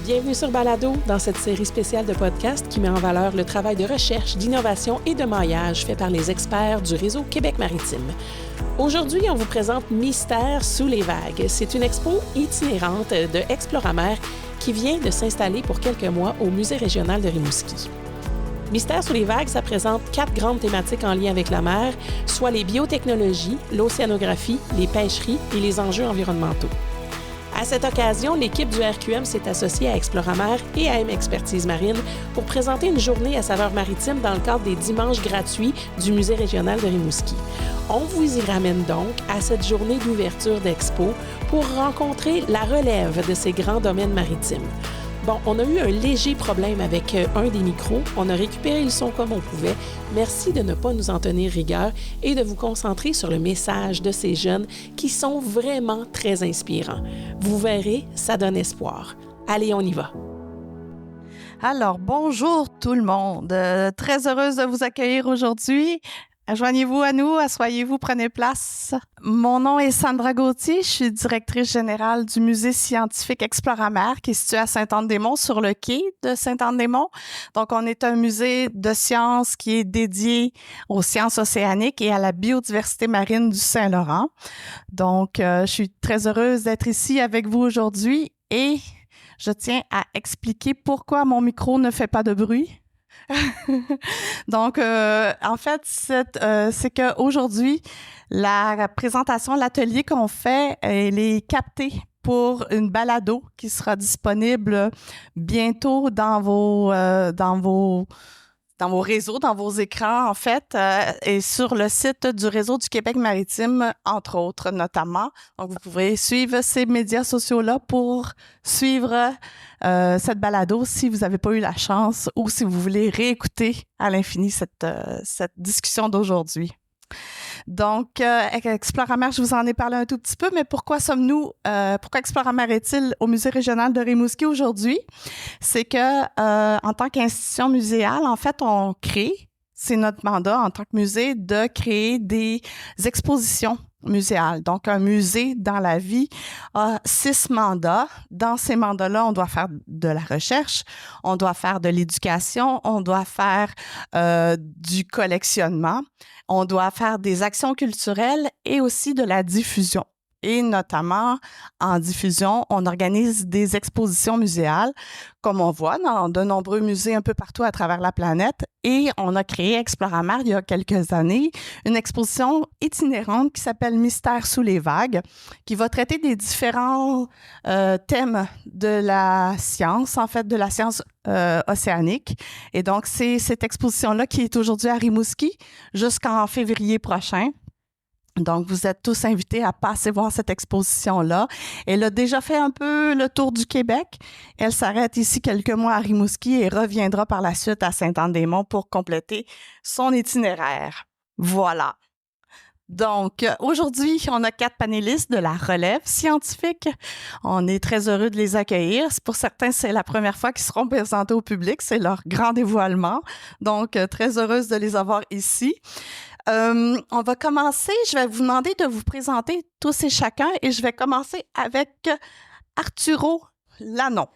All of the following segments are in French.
Bienvenue sur Balado, dans cette série spéciale de podcasts qui met en valeur le travail de recherche, d'innovation et de maillage fait par les experts du réseau Québec Maritime. Aujourd'hui, on vous présente Mystère sous les vagues. C'est une expo itinérante de Exploramer qui vient de s'installer pour quelques mois au Musée régional de Rimouski. Mystère sous les vagues, ça présente 4 grandes thématiques en lien avec la mer, soit les biotechnologies, l'océanographie, les pêcheries et les enjeux environnementaux. À cette occasion, l'équipe du RQM s'est associée à Exploramer et à M Expertise Marine pour présenter une journée à saveur maritime dans le cadre des dimanches gratuits du Musée régional de Rimouski. On vous y ramène donc à cette journée d'ouverture d'expo pour rencontrer la relève de ces grands domaines maritimes. Bon, on a eu un léger problème avec un des micros. On a récupéré le son comme on pouvait. Merci de ne pas nous en tenir rigueur et de vous concentrer sur le message de ces jeunes qui sont vraiment très inspirants. Vous verrez, ça donne espoir. Allez, on y va. Alors, bonjour tout le monde. Très heureuse de vous accueillir aujourd'hui. Joignez-vous à nous, asseyez-vous, prenez place. Mon nom est Sandra Gauthier, je suis directrice générale du Musée scientifique Exploramer qui est situé à Sainte-Anne-des-Monts sur le quai de Sainte-Anne-des-Monts. Donc, on est un musée de sciences qui est dédié aux sciences océaniques et à la biodiversité marine du Saint-Laurent. Donc, je suis très heureuse d'être ici avec vous aujourd'hui et je tiens à expliquer pourquoi mon micro ne fait pas de bruit. Donc, en fait, c'est qu'aujourd'hui, la présentation, l'atelier qu'on fait, elle est captée pour une balado qui sera disponible bientôt dans vos réseaux, dans vos écrans, en fait, et sur le site du réseau du Québec Maritime, entre autres, notamment. Donc, vous pouvez suivre ces médias sociaux-là pour suivre cette balado si vous n'avez pas eu la chance ou si vous voulez réécouter à l'infini cette discussion d'aujourd'hui. Donc, Exploramer, je vous en ai parlé un tout petit peu, mais pourquoi Exploramer est-il au Musée régional de Rimouski aujourd'hui? C'est que, en tant qu'institution muséale, en fait, on crée, c'est notre mandat en tant que musée, de créer des expositions muséales. Donc, un musée dans la vie a 6 mandats. Dans ces mandats-là, on doit faire de la recherche, on doit faire de l'éducation, on doit faire du collectionnement, on doit faire des actions culturelles et aussi de la diffusion. Et notamment, en diffusion, on organise des expositions muséales, comme on voit dans de nombreux musées un peu partout à travers la planète. Et on a créé Exploramer il y a quelques années, une exposition itinérante qui s'appelle Mystère sous les vagues, qui va traiter des différents thèmes de la science, en fait, de la science océanique. Et donc, c'est cette exposition-là qui est aujourd'hui à Rimouski jusqu'en février prochain. Donc, vous êtes tous invités à passer voir cette exposition-là. Elle a déjà fait un peu le tour du Québec. Elle s'arrête ici quelques mois à Rimouski et reviendra par la suite à Sainte-Anne-des-Monts pour compléter son itinéraire. Voilà. Donc, aujourd'hui, on a 4 panélistes de la relève scientifique. On est très heureux de les accueillir. Pour certains, c'est la première fois qu'ils seront présentés au public. C'est leur grand dévoilement. Donc, très heureuse de les avoir ici. On va commencer. Je vais vous demander de vous présenter tous et chacun et je vais commencer avec Arturo Zanon.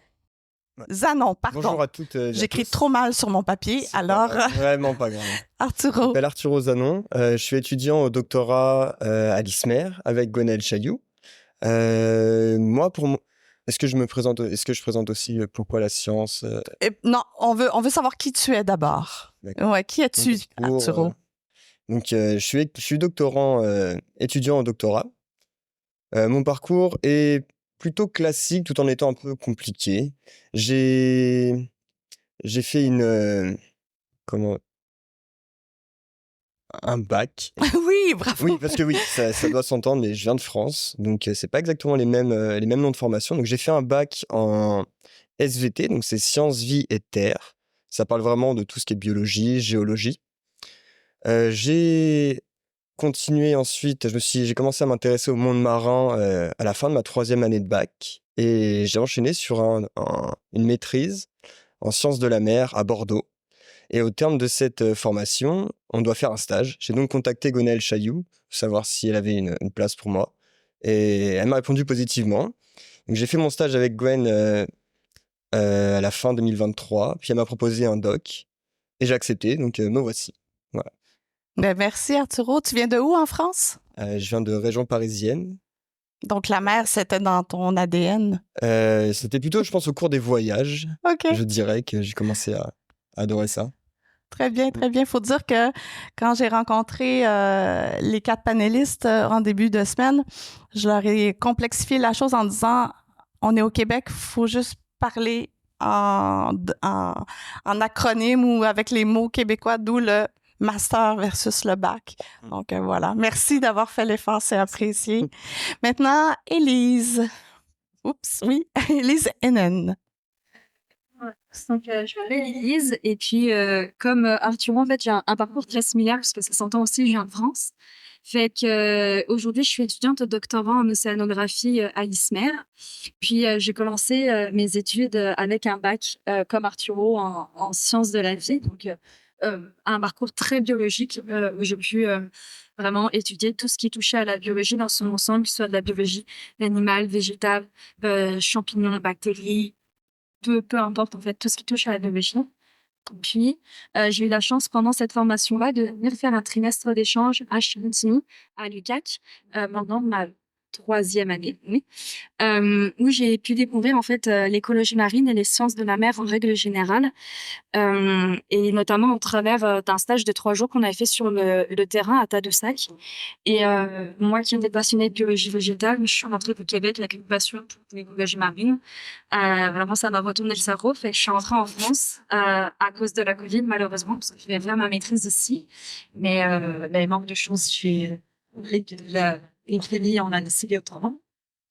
Zanon, pardon. Bonjour à toutes et J'écris à tous. trop mal sur mon papier, C'est alors... Vraiment pas grave. Je Arturo. m'appelle Arturo Zanon. Je suis étudiant au doctorat à l'ISMER avec Gwenaëlle Chailloux. Est-ce que je présente aussi pourquoi la science Non, on veut savoir qui tu es d'abord. D'accord. Ouais, qui es-tu, Arturo? Je suis doctorant, étudiant au doctorat. Mon parcours est plutôt classique tout en étant un peu compliqué. J'ai fait un bac. Oui, bravo. Oui, parce que oui, ça doit s'entendre, mais je viens de France, donc c'est pas exactement les mêmes noms de formation. Donc j'ai fait un bac en SVT, donc c'est Sciences, Vie et Terre. Ça parle vraiment de tout ce qui est biologie, géologie. J'ai continué ensuite, j'ai commencé à m'intéresser au monde marin à la fin de ma 3e année de bac et j'ai enchaîné sur une maîtrise en sciences de la mer à Bordeaux. Et au terme de cette formation, on doit faire un stage. J'ai donc contacté Gwenaëlle Chailloux pour savoir si elle avait une place pour moi. Et elle m'a répondu positivement. Donc j'ai fait mon stage avec Gwen à la fin 2023. Puis elle m'a proposé un doc et j'ai accepté, donc me voici. Voilà. Ben, merci Arturo. Tu viens de où en France? Je viens de région parisienne. Donc la mer, c'était dans ton ADN. C'était plutôt, je pense, au cours des voyages. OK. Je dirais que j'ai commencé à adorer ça. Très bien, très bien. Il faut dire que quand j'ai rencontré les 4 panélistes en début de semaine, je leur ai complexifié la chose en disant, on est au Québec, il faut juste parler en acronyme ou avec les mots québécois, d'où le master versus le bac. Donc voilà. Merci d'avoir fait l'effort, c'est apprécié. Maintenant, Élise. Oups, oui, Élise Hennen. Ouais. Donc, je m'appelle Elise et puis comme Arturo, en fait, j'ai un parcours très similaire parce que ça s'entend aussi, je viens de France. Fait que aujourd'hui, je suis étudiante doctorant en océanographie à l'ISMER. Puis j'ai commencé mes études avec un bac comme Arturo en sciences de la vie. Donc un parcours très biologique où j'ai pu vraiment étudier tout ce qui touchait à la biologie dans son ensemble, que ce soit de la biologie animale, végétale, champignons, bactéries, peu importe en fait tout ce qui touche à la biologie. Puis j'ai eu la chance pendant cette formation-là de venir faire un trimestre d'échange à Chicoutimi, à l'UQAC, pendant ma 3e année, où j'ai pu découvrir en fait l'écologie marine et les sciences de la mer en règle générale, et notamment au travers d'un stage de 3 jours qu'on avait fait sur le terrain à Tadoussac. Et moi qui étais passionnée de biologie végétale, je suis rentrée au Québec avec une passion pour l'écologie marine. Vraiment, ça m'a retourné le cerveau. Fait que je suis rentrée en France à cause de la Covid, malheureusement, parce que je vais faire ma maîtrise ici. Mais manque de chance, j'ai les crédits, on a décidé autrement.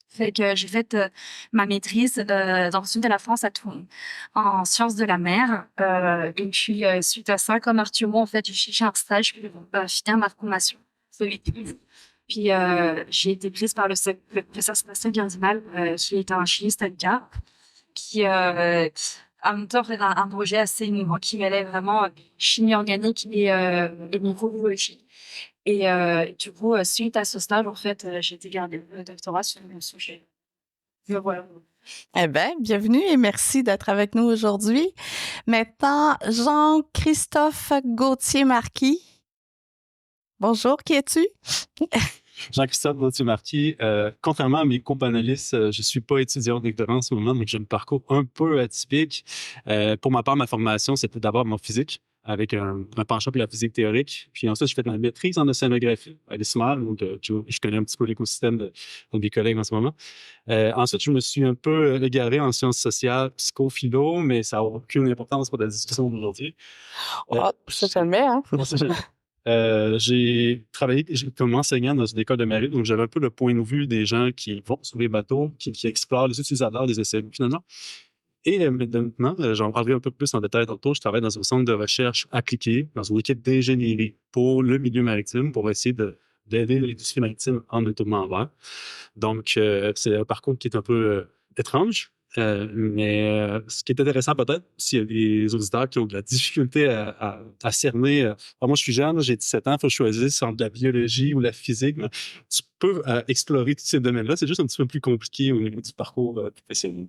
Fait que j'ai fait ma maîtrise dans le sud de la France à Toulon, en sciences de la mer. Et puis, suite à ça, comme Arturo, en fait, j'ai cherché un stage pour finir ma formation. Puis, j'ai été prise par le professeur Sébastien Gardinal, qui est un chimiste à l'UQAM, qui a monté un projet assez innovant qui mêlait vraiment chimie organique et microbiologie. Et du coup, suite à ce stage, en fait, j'ai été gardée le doctorat sur le sujet. Voilà. Eh bien, bienvenue et merci d'être avec nous aujourd'hui. Maintenant, Jean-Christophe Gauthier-Marquis. Bonjour, qui es-tu? Jean-Christophe Gauthier-Marquis. Contrairement à mes companélistes, je suis pas étudiant en doctorat en ce moment, donc j'ai un parcours un peu atypique. Pour ma part, ma formation, c'était d'abord en physique, avec un penchant pour la physique théorique. Puis ensuite, je fais ma maîtrise en océanographie à l'ISMER, donc je connais un petit peu l'écosystème de mes collègues en ce moment. Ensuite, je me suis un peu égaré en sciences sociales, psycho-philo, mais ça n'a aucune importance pour la discussion d'aujourd'hui. C'est jamais, hein? J'ai travaillé comme enseignant dans une école de marine, donc j'avais un peu le point de vue des gens qui vont sur les bateaux, qui explorent les utilisateurs des océans, finalement. Et maintenant, j'en parlerai un peu plus en détail tantôt. Je travaille dans un centre de recherche appliqué, dans une équipe d'ingénierie pour le milieu maritime, pour essayer d'aider l'industrie maritime en étonnement vert. Donc, c'est un parcours qui est un peu étrange. Mais ce qui est intéressant peut-être, s'il y a des auditeurs qui ont de la difficulté à cerner, moi je suis jeune, j'ai 17 ans, il faut choisir si entre la biologie ou la physique. Mais tu peux explorer tous ces domaines-là, c'est juste un petit peu plus compliqué au niveau du parcours professionnel.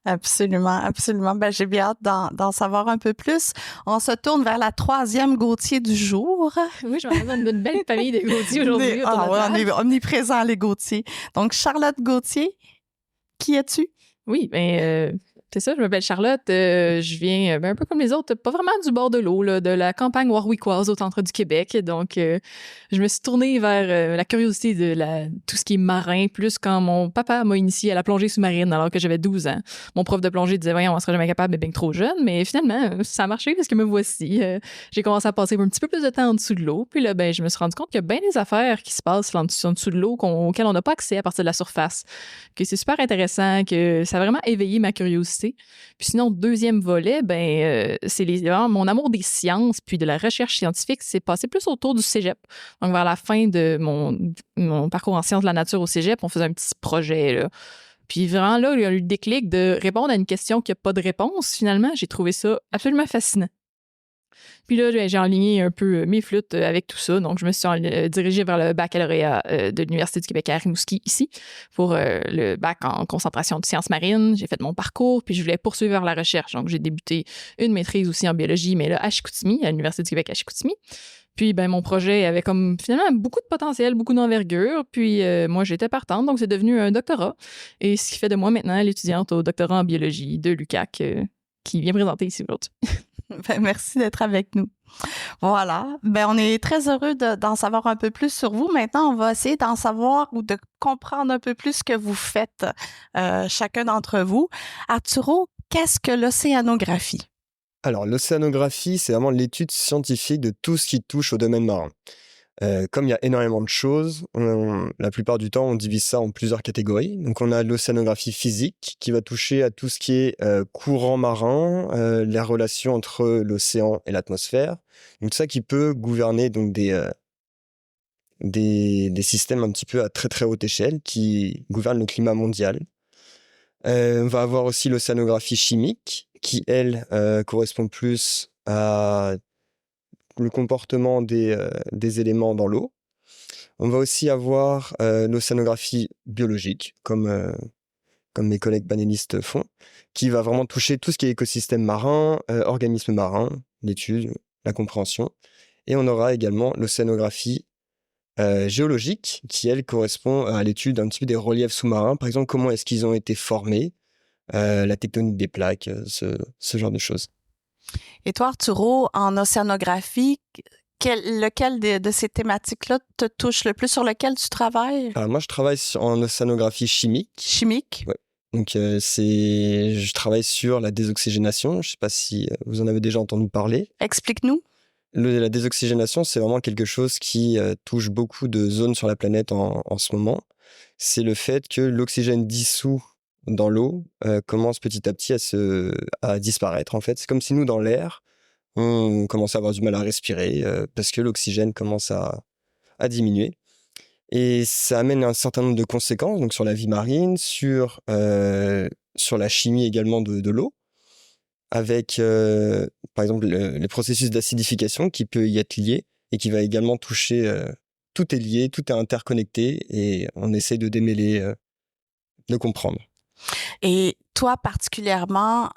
Absolument, absolument. Ben, j'ai bien hâte d'en savoir un peu plus. On se tourne vers la 3e Gauthier du jour. Oui, je m'en d'une belle famille de Gauthier aujourd'hui. On est omniprésents, les Gauthier. Donc, Charlotte Gauthier, qui es-tu? Oui, c'est ça, je m'appelle Charlotte, je viens un peu comme les autres, pas vraiment du bord de l'eau, là, de la campagne warwickoise au centre du Québec, donc je me suis tournée vers la curiosité de tout ce qui est marin, plus quand mon papa m'a initiée à la plongée sous-marine alors que j'avais 12 ans. Mon prof de plongée disait « Voyons, on serait jamais capable, mais bien trop jeune », mais finalement, ça a marché parce que me voici. J'ai commencé à passer un petit peu plus de temps en dessous de l'eau, puis là, je me suis rendu compte qu'il y a bien des affaires qui se passent en dessous de l'eau auxquelles on n'a pas accès à partir de la surface, que c'est super intéressant, que ça a vraiment éveillé ma curiosité. Puis sinon, deuxième volet, c'est vraiment mon amour des sciences puis de la recherche scientifique, c'est passé plus autour du cégep. Donc, vers la fin de mon parcours en sciences de la nature au cégep, on faisait un petit projet, là. Puis vraiment, là, il y a eu le déclic de répondre à une question qui n'a pas de réponse. Finalement, j'ai trouvé ça absolument fascinant. Puis là, j'ai enligné un peu mes flûtes avec tout ça. Donc, je me suis dirigée vers le baccalauréat de l'Université du Québec à Rimouski, ici, pour le bac en concentration de sciences marines. J'ai fait mon parcours, puis je voulais poursuivre vers la recherche. Donc, j'ai débuté une maîtrise aussi en biologie, mais là, à Chicoutimi, à l'Université du Québec à Chicoutimi. Puis, ben, mon projet avait comme finalement beaucoup de potentiel, beaucoup d'envergure. Puis, moi, j'étais partante, donc c'est devenu un doctorat. Et ce qui fait de moi maintenant l'étudiante au doctorat en biologie de l'UQAC qui vient présenter ici aujourd'hui. Ben, merci d'être avec nous. Voilà. Ben, on est très heureux d'en savoir un peu plus sur vous. Maintenant, on va essayer d'en savoir ou de comprendre un peu plus ce que vous faites, chacun d'entre vous. Arturo, qu'est-ce que l'océanographie? Alors, l'océanographie, c'est vraiment l'étude scientifique de tout ce qui touche au domaine marin. Comme il y a énormément de choses, la plupart du temps, on divise ça en plusieurs catégories. Donc, on a l'océanographie physique qui va toucher à tout ce qui est courant marin, les relations entre l'océan et l'atmosphère. Donc, ça qui peut gouverner donc des systèmes un petit peu à très très haute échelle qui gouvernent le climat mondial. On va avoir aussi l'océanographie chimique qui, elle, correspond plus à le comportement des éléments dans l'eau. On va aussi avoir l'océanographie biologique, comme mes collègues panélistes font, qui va vraiment toucher tout ce qui est écosystème marin, organismes marins, l'étude, la compréhension. Et on aura également l'océanographie géologique, qui, elle, correspond à l'étude un petit peu des reliefs sous-marins. Par exemple, comment est-ce qu'ils ont été formés, la tectonique des plaques, ce genre de choses. Et toi, Arturo, en océanographie, lequel de ces thématiques-là te touche le plus, sur lequel tu travailles? Alors moi, je travaille en océanographie chimique. Chimique? Ouais. Donc, je travaille sur la désoxygénation. Je ne sais pas si vous en avez déjà entendu parler. Explique-nous. La désoxygénation, c'est vraiment quelque chose qui touche beaucoup de zones sur la planète en ce moment. C'est le fait que l'oxygène dissous dans l'eau commence petit à petit à disparaître. En fait, c'est comme si nous, dans l'air, on commence à avoir du mal à respirer parce que l'oxygène commence à diminuer. Et ça amène un certain nombre de conséquences donc sur la vie marine, sur la chimie également de l'eau, avec par exemple les processus d'acidification qui peut y être lié et qui va également toucher. Tout est lié, tout est interconnecté et on essaie de démêler, de comprendre. Et toi, particulièrement,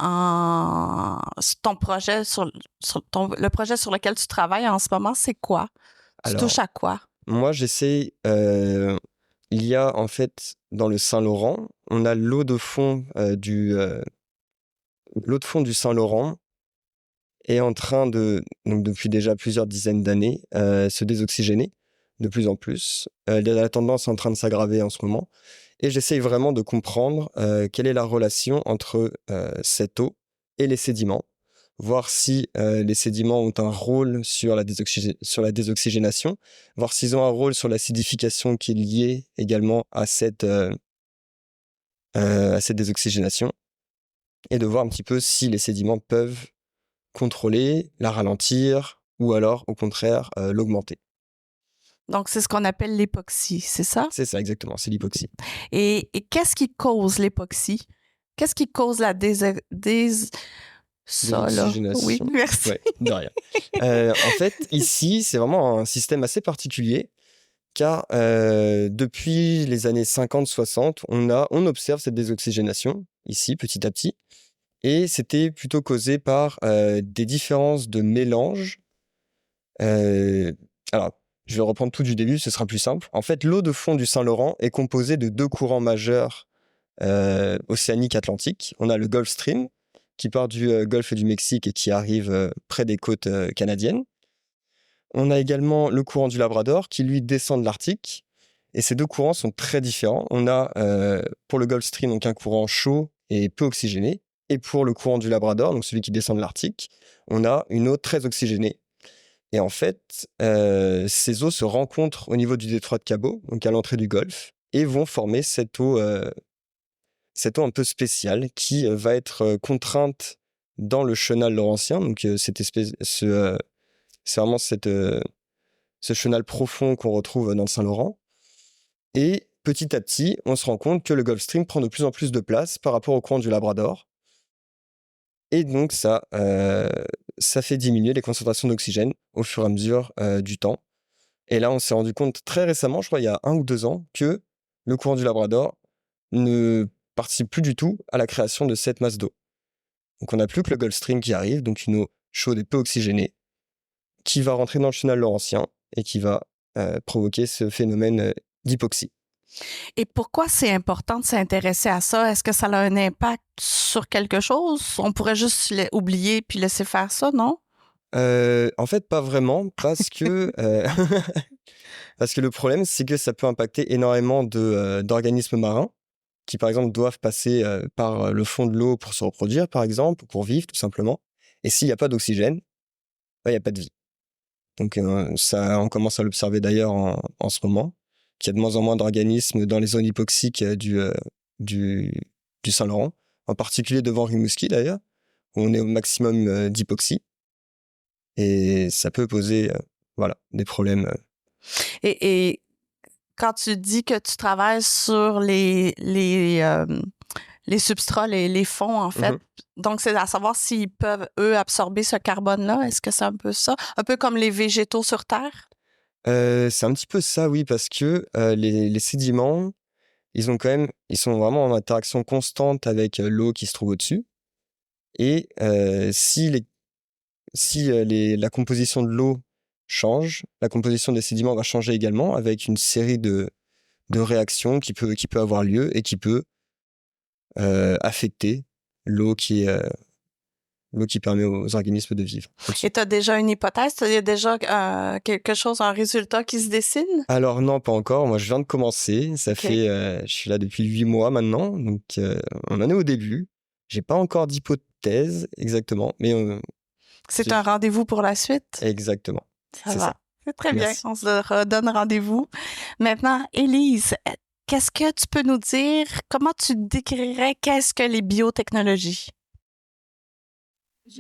ton projet le projet sur lequel tu travailles en ce moment, c'est quoi? Tu touches à quoi? Moi, j'essaie... il y a en fait, dans le Saint-Laurent, on a l'eau de fond du Saint-Laurent est en train donc depuis déjà plusieurs dizaines d'années, se désoxygéner de plus en plus. La tendance est en train de s'aggraver en ce moment. Et j'essaye vraiment de comprendre quelle est la relation entre cette eau et les sédiments, voir si les sédiments ont un rôle sur la désoxygénation, voir s'ils ont un rôle sur l'acidification qui est liée également à cette désoxygénation, et de voir un petit peu si les sédiments peuvent contrôler, la ralentir, ou alors au contraire l'augmenter. Donc, c'est ce qu'on appelle l'époxy, c'est ça? C'est ça, exactement, c'est l'hypoxie. Et qu'est-ce qui cause l'époxy? Qu'est-ce qui cause la désoxygénation? Oui, merci. Ouais, de rien. En fait, ici, c'est vraiment un système assez particulier, car depuis les années 50-60, on observe cette désoxygénation, ici, petit à petit, et c'était plutôt causé par des différences de mélange. Alors, je vais reprendre tout du début, ce sera plus simple. En fait, l'eau de fond du Saint-Laurent est composée de deux courants majeurs océaniques atlantiques. On a le Gulf Stream, qui part du golfe du Mexique et qui arrive près des côtes canadiennes. On a également le courant du Labrador, qui lui descend de l'Arctique. Et ces deux courants sont très différents. On a, pour le Gulf Stream, donc un courant chaud et peu oxygéné. Et pour le courant du Labrador, donc celui qui descend de l'Arctique, on a une eau très oxygénée. Et en fait, ces eaux se rencontrent au niveau du détroit de Cabo, donc à l'entrée du golfe, et vont former cette eau un peu spéciale qui va être contrainte dans le chenal laurentien. Donc c'est vraiment ce chenal profond qu'on retrouve dans le Saint-Laurent. Et petit à petit, on se rend compte que le Gulf Stream prend de plus en plus de place par rapport au courant du Labrador. Et donc ça fait diminuer les concentrations d'oxygène au fur et à mesure du temps. Et là, on s'est rendu compte très récemment, je crois il y a 1 ou 2 ans, que le courant du Labrador ne participe plus du tout à la création de cette masse d'eau. Donc on n'a plus que le Gulf Stream qui arrive, donc une eau chaude et peu oxygénée, qui va rentrer dans le chenal laurentien et qui va provoquer ce phénomène d'hypoxie. Et pourquoi c'est important de s'intéresser à ça? Est-ce que ça a un impact sur quelque chose? On pourrait juste oublier puis laisser faire ça, non? En fait, pas vraiment, parce que parce que le problème, c'est que ça peut impacter énormément d'organismes marins qui, par exemple, doivent passer par le fond de l'eau pour se reproduire, par exemple, ou pour vivre, tout simplement. Et s'il n'y a pas d'oxygène, il n'y a pas de vie. Donc ça, on commence à l'observer d'ailleurs en ce moment, qu'il y a de moins en moins d'organismes dans les zones hypoxiques du Saint-Laurent, en particulier devant Rimouski d'ailleurs, où on est au maximum d'hypoxie. Et ça peut poser des problèmes. Et quand tu dis que tu travailles sur les substrats, les fonds, en fait, donc c'est à savoir s'ils peuvent, eux, absorber ce carbone-là. Est-ce que c'est un peu ça? Un peu comme les végétaux sur Terre? C'est un petit peu ça, oui, parce que les sédiments, ils sont vraiment en interaction constante avec l'eau qui se trouve au-dessus. Et si la composition de l'eau change, la composition des sédiments va changer également avec une série de réactions qui peut avoir lieu et qui peut affecter l'eau qui permet aux organismes de vivre. Et tu as déjà une hypothèse? Tu as déjà quelque chose, un résultat qui se dessine? Alors non, pas encore. Moi, je viens de commencer. Je suis là depuis 8 mois maintenant. Donc, on en est au début. J'ai pas encore d'hypothèse exactement, mais... c'est un rendez-vous pour la suite? Exactement. Ça va. C'est très Merci. bien. On se redonne rendez-vous. Maintenant, Élise, qu'est-ce que tu peux nous dire? Comment tu décrirais qu'est-ce que les biotechnologies?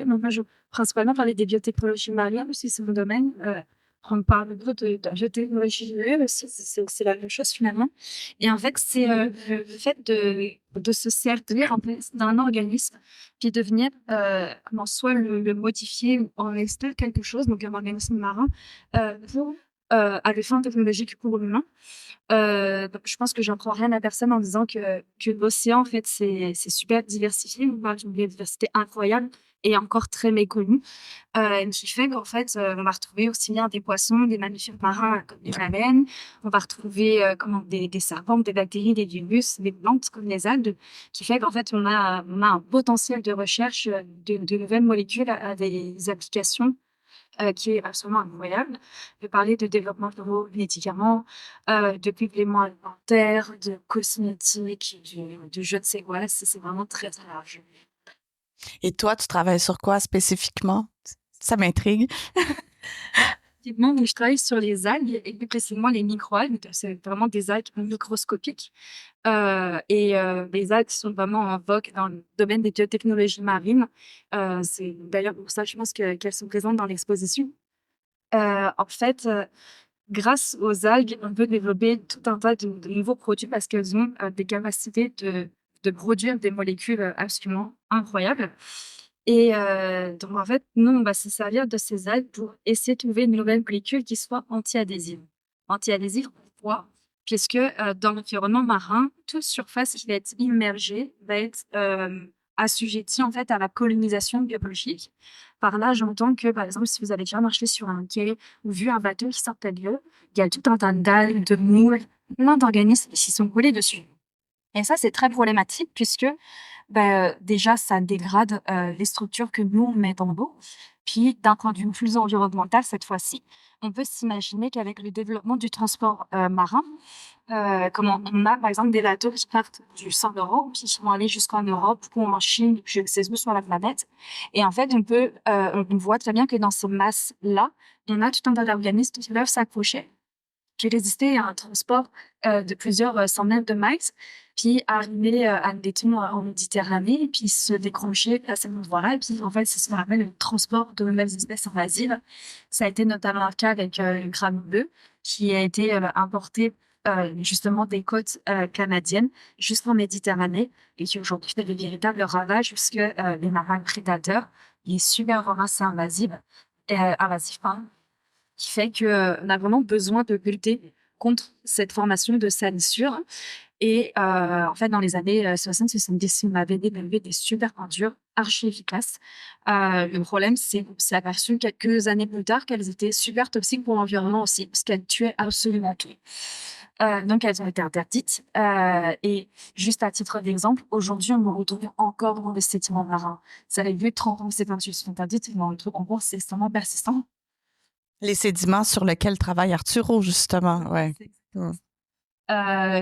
Moi, je vais principalement parler des biotechnologies marines, aussi c'est mon domaine. On parle de biotechnologie aussi, c'est la même chose finalement. Et en fait, c'est le fait de se servir en fait d'un organisme, puis de venir soit le modifier ou en installer quelque chose, donc un organisme marin, pour à des fins technologiques pour l'humain. Donc je pense que j'apprends rien à personne en disant que l'océan, en fait, c'est super diversifié. On parle d'une biodiversité incroyable et encore très méconnue. Ce qui fait qu'en fait, on va retrouver aussi bien des poissons, des mammifères marins comme les baleines. On va retrouver des serpents, des bactéries, des virus, des plantes comme les algues, qui fait qu'en fait, on a un potentiel de recherche de nouvelles molécules à des applications qui est absolument incroyable. Je vais parler de développement de nouveaux médicaments, de compléments alimentaires, de cosmétiques, de je ne sais quoi. C'est vraiment très, très large. Et toi, tu travailles sur quoi spécifiquement? Ça m'intrigue. Effectivement, je travaille sur les algues et plus précisément les microalgues. C'est vraiment des algues microscopiques. Les algues sont vraiment en vogue dans le domaine des biotechnologies marines. C'est d'ailleurs pour ça, je pense qu'elles sont présentes dans l'exposition. En fait, grâce aux algues, on peut développer tout un tas de nouveaux produits parce qu'elles ont des capacités de produire des molécules absolument incroyables. Et donc, en fait, nous, on va se servir de ces algues pour essayer de trouver une nouvelle molécule qui soit anti-adhésive. Anti-adhésive, pourquoi? Puisque dans l'environnement marin, toute surface qui va être immergée va être assujettie en fait à la colonisation biologique. Par là, j'entends que, par exemple, si vous avez déjà marché sur un quai ou vu un bateau qui sortait de l'eau, il y a tout un tas d'algues, de moules, plein d'organismes qui sont collés dessus. Et ça, c'est très problématique puisque déjà, ça dégrade les structures que nous, on met dans l'eau. Puis, d'un point de vue plus environnemental, cette fois-ci, on peut s'imaginer qu'avec le développement du transport marin, comment on a, par exemple, des bateaux qui partent du Saint-Laurent, puis qui vont aller jusqu'en Europe ou en Chine, je ne sais où sur la planète. Et en fait, on voit très bien que dans ces masses-là, on a tout un tas d'organismes qui peuvent s'accrocher, qui résistaient à un transport de plusieurs centaines de miles, puis arriver admettons, en Méditerranée, puis se décrocher à cet endroit-là. Et puis, en fait, c'est ce qu'on appelle le transport de nouvelles espèces invasives. Ça a été notamment le cas avec le crabe bleu, qui a été importé justement des côtes canadiennes jusqu'en Méditerranée et qui aujourd'hui fait de véritables ravages puisque les marins prédateurs, les super voraces invasifs, pardon, qui fait qu'on a vraiment besoin de lutter contre cette formation de salissure. Et en fait, dans les années 60-70, on avait développé des super peintures archi efficaces. Le problème, c'est qu'on s'est aperçu quelques années plus tard qu'elles étaient super toxiques pour l'environnement aussi, parce qu'elles tuaient absolument tout. Donc, elles ont été interdites. Et juste à titre d'exemple, aujourd'hui, on me retrouve encore dans les sédiments marins. Ça fait plus de 30 ans que ces peintures sont interdites, mais on le trouve encore, c'est extrêmement persistant. Les sédiments sur lesquels travaille Arturo, justement. Ouais.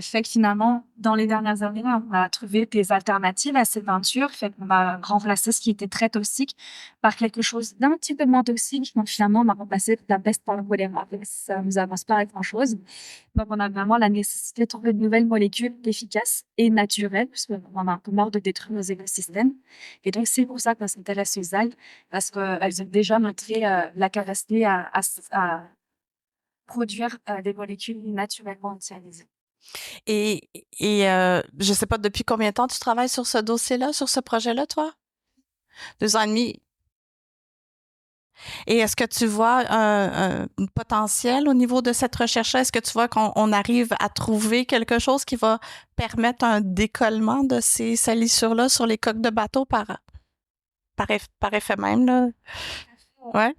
Fait que finalement, dans les dernières années, on a trouvé des alternatives à ces peintures. Fait qu'on a remplacé ce qui était très toxique par quelque chose d'un petit peu moins toxique. Donc finalement, on a remplacé la peste par le choléra. Ça nous avance pas à grand chose. Donc on a vraiment la nécessité de trouver de nouvelles molécules efficaces et naturelles, parce qu'on a un peu marre de détruire nos écosystèmes. Et donc c'est pour ça qu'on s'intéresse aux algues, parce qu'elles ont déjà montré la capacité à produire des molécules naturellement utilisées. Et je sais pas depuis combien de temps tu travailles sur ce dossier-là, sur ce projet-là, toi? 2 ans et demi. Et est-ce que tu vois un potentiel au niveau de cette recherche-là? Est-ce que tu vois qu'on arrive à trouver quelque chose qui va permettre un décollement de ces salissures-là sur les coques de bateau par effet même, là? Ouais.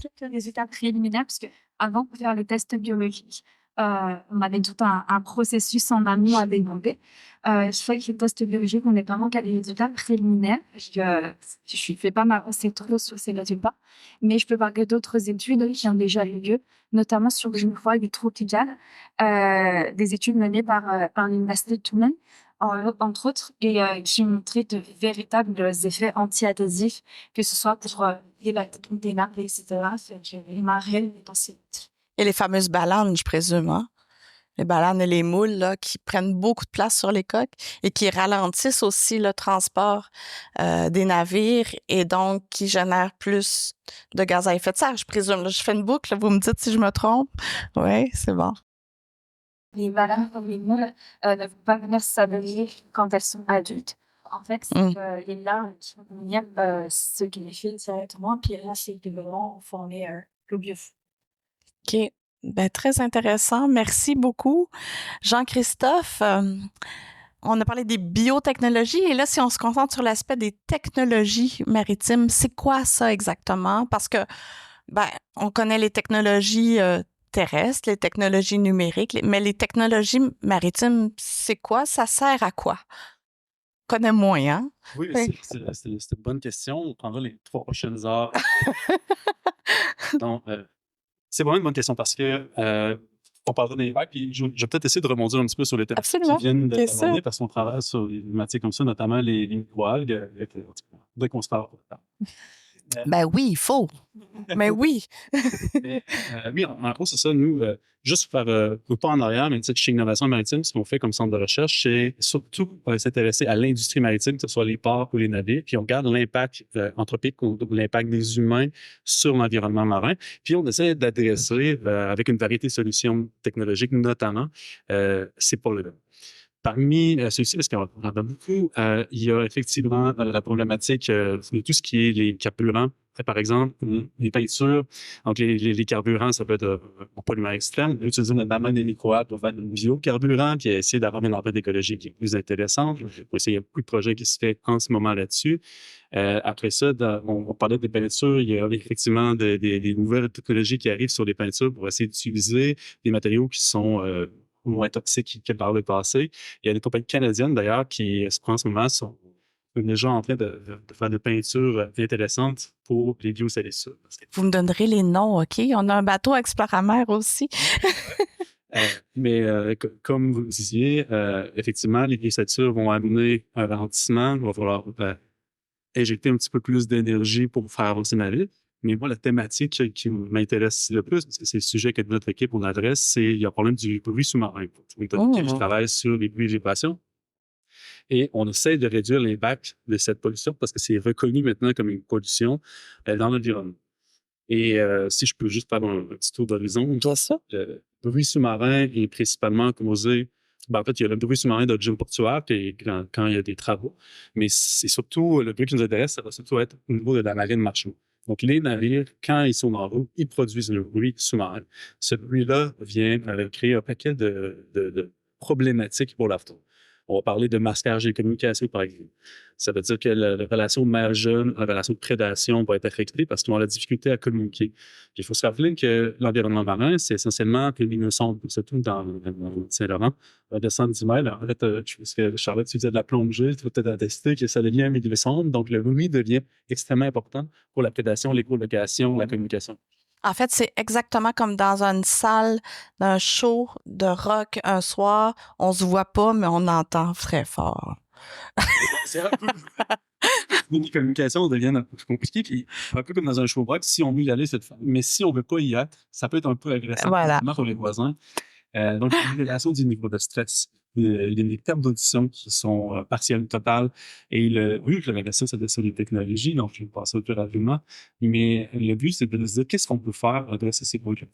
Quelques résultats préliminaires, parce que avant de faire le test biologique, on avait tout un processus en amont à développer. Je fais que le test biologique, on n'est vraiment qu'à des résultats préliminaires. Je ne fais pas m'avancer trop sur ces résultats, mais je peux parler d'autres études qui ont déjà eu lieu, notamment sur le ginefroid tropical, des études menées par l'Université de Toulouse, entre autres, et qui ont montré de véritables effets anti-adhésifs, que ce soit pour les bactéries, des larves, etc. Il m'a réellement pensé. Et les fameuses balanes, je présume, hein? Les balanes et les moules, là, qui prennent beaucoup de place sur les coques et qui ralentissent aussi le transport des navires et donc qui génèrent plus de gaz à effet de serre, je présume. Là, je fais une boucle, vous me dites si je me trompe. Oui, c'est bon. Les balanes comme les moules ne vont pas venir s'abîmer quand elles sont adultes. En fait, c'est les larves qui vont venir se greffer directement, puis là, c'est vraiment former le biofilm. OK. Ben, très intéressant. Merci beaucoup. Jean-Christophe, on a parlé des biotechnologies et là, si on se concentre sur l'aspect des technologies maritimes, c'est quoi ça exactement? Parce que, ben, on connaît les technologies terrestres, les technologies numériques, mais les technologies maritimes, c'est quoi? Ça sert à quoi? On connaît moins, hein? Oui, c'est une bonne question. On prendra les 3 prochaines heures. Donc, c'est vraiment une bonne question parce que on parlera des vagues, puis je vais peut-être essayer de rebondir un petit peu sur les thématiques qui viennent de aborder parce qu'on travaille sur des thématiques comme ça, notamment les microalgues. Dès qu'on se parle. Ben oui, il faut. Mais oui. Mais, oui, en gros, c'est ça. Nous, juste pour faire un pas en arrière, mais chez Innovation Maritime, ce qu'on fait comme centre de recherche, c'est surtout s'intéresser à l'industrie maritime, que ce soit les ports ou les navires, puis on regarde l'impact anthropique ou l'impact des humains sur l'environnement marin, puis on essaie d'adresser avec une variété de solutions technologiques, notamment, c'est pour le Parmi ceux-ci, parce qu'on en a beaucoup, il y a effectivement la problématique de tout ce qui est les carburants. Par exemple, les peintures, donc les carburants, ça peut être un polymère extrême. Utiliser notamment des microalgues pour faire du biocarburant, puis essayer d'avoir une empreinte écologique qui est plus intéressante. Il y a beaucoup de projets qui se font en ce moment là-dessus. Après ça, on parlait des peintures, il y a effectivement des nouvelles technologies qui arrivent sur les peintures pour essayer d'utiliser des matériaux qui sont moins toxiques que par le passé. Il y a des compagnies canadiennes, d'ailleurs, qui, en ce moment, sont déjà en train de faire des peintures intéressantes pour les biosalissures. Vous me donnerez les noms, OK? On a un bateau Exploramer aussi. Mais comme vous le disiez, effectivement, les biosalissures vont amener un ralentissement. Il va falloir injecter un petit peu plus d'énergie pour faire avancer la navire. Mais moi, la thématique qui m'intéresse le plus, parce que c'est le sujet que notre équipe on adresse, c'est il y a le problème du bruit sous-marin. Je travaille sur les bruits et vibrations. Et on essaie de réduire l'impact de cette pollution parce que c'est reconnu maintenant comme une pollution dans l'environnement. Et si je peux juste faire un petit tour d'horizon. Bien sûr. bruit sous-marin est principalement causé. En fait, il y a le bruit sous-marin de gym portuaire quand il y a des travaux, mais c'est surtout le bruit qui nous intéresse, ça va surtout être au niveau de la marine marchande. Donc, les navires, quand ils sont en route, ils produisent le bruit sous-marin. Ce bruit-là vient créer un paquet de problématiques pour l'after. On va parler de masquage et communication, par exemple. Ça veut dire que la relation mère-jeune, la relation de prédation va être affectée parce qu'ils ont la difficulté à communiquer. Puis, il faut se rappeler que l'environnement marin, c'est essentiellement une ligne sombre, surtout dans Saint-Laurent, de 110 miles. En fait, parce que Charlotte, tu faisais de la plongée, tu vas peut-être attester que ça devient un milieu sombre. Donc, le bruit devient extrêmement important pour la prédation, l'écolocation, la communication. En fait, c'est exactement comme dans une salle d'un show de rock un soir. On se voit pas, mais on entend très fort. C'est un peu... Les communications deviennent un peu plus compliquées, puis un peu comme dans un show rock, si on veut y aller, c'est de faire. Mais si on veut pas y être, ça peut être un peu agressant pour les voisins. Donc, il y a une relation du niveau de stress. Il y a des pertes d'audition qui sont partielles, totales. Et oui, je l'avais ça sur les technologies, donc je vais passer au plus rapidement. Mais le but, c'est de se dire qu'est-ce qu'on peut faire pour adresser ces problèmes.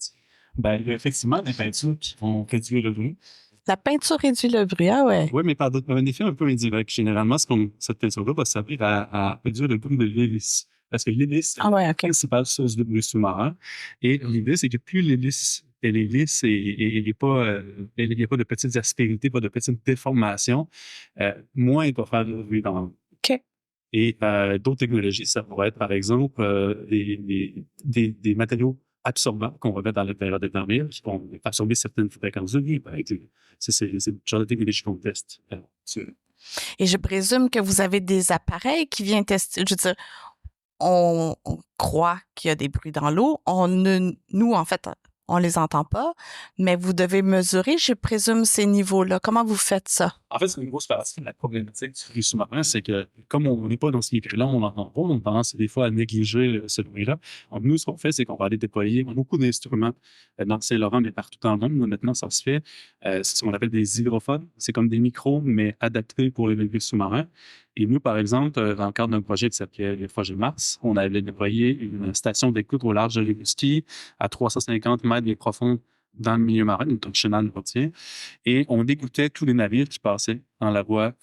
Ben, il y a effectivement des peintures qui vont réduire le bruit. La peinture réduit le bruit, ah ouais. Oui, mais par un effet un peu indirect. Généralement, cette peinture-là va servir à réduire le bruit de l'hélice. Parce que l'hélice, c'est la principale source de bruit sous-marin. Et l'idée, c'est que plus l'hélice elle est lisse et il n'y a pas de petites aspérités, pas de petites déformations, moins il va faire de bruit dans l'eau. OK. Et d'autres technologies, ça pourrait être, par exemple, des matériaux absorbants qu'on va mettre dans l'intérieur des navires qui vont absorber certaines fréquences de vie. C'est le genre de technologie qu'on teste. Et je présume que vous avez des appareils qui viennent tester. Je veux dire, on croit qu'il y a des bruits dans l'eau. Nous, en fait, on les entend pas, mais vous devez mesurer, je présume, ces niveaux-là. Comment vous faites ça? En fait, c'est une grosse partie de la problématique du bruit sous-marin, c'est que comme on n'est pas dans ces bruits-là, on n'entend pas, on a tendance des fois à négliger ce bruit-là. Donc, nous, ce qu'on fait, c'est qu'on va aller déployer beaucoup d'instruments dans Saint-Laurent, mais partout dans le monde. Maintenant, ça se fait. C'est ce qu'on appelle des hydrophones. C'est comme des micros, mais adaptés pour les bruits sous-marins. Et nous, par exemple, dans le cadre d'un projet qui s'appelait le projet Mars, on avait déployé une station d'écoute au large de Rimouski à 350 mètres de profond dans le milieu marin, donc chenal portier, et on écoutait tous les navires qui passaient dans la voie.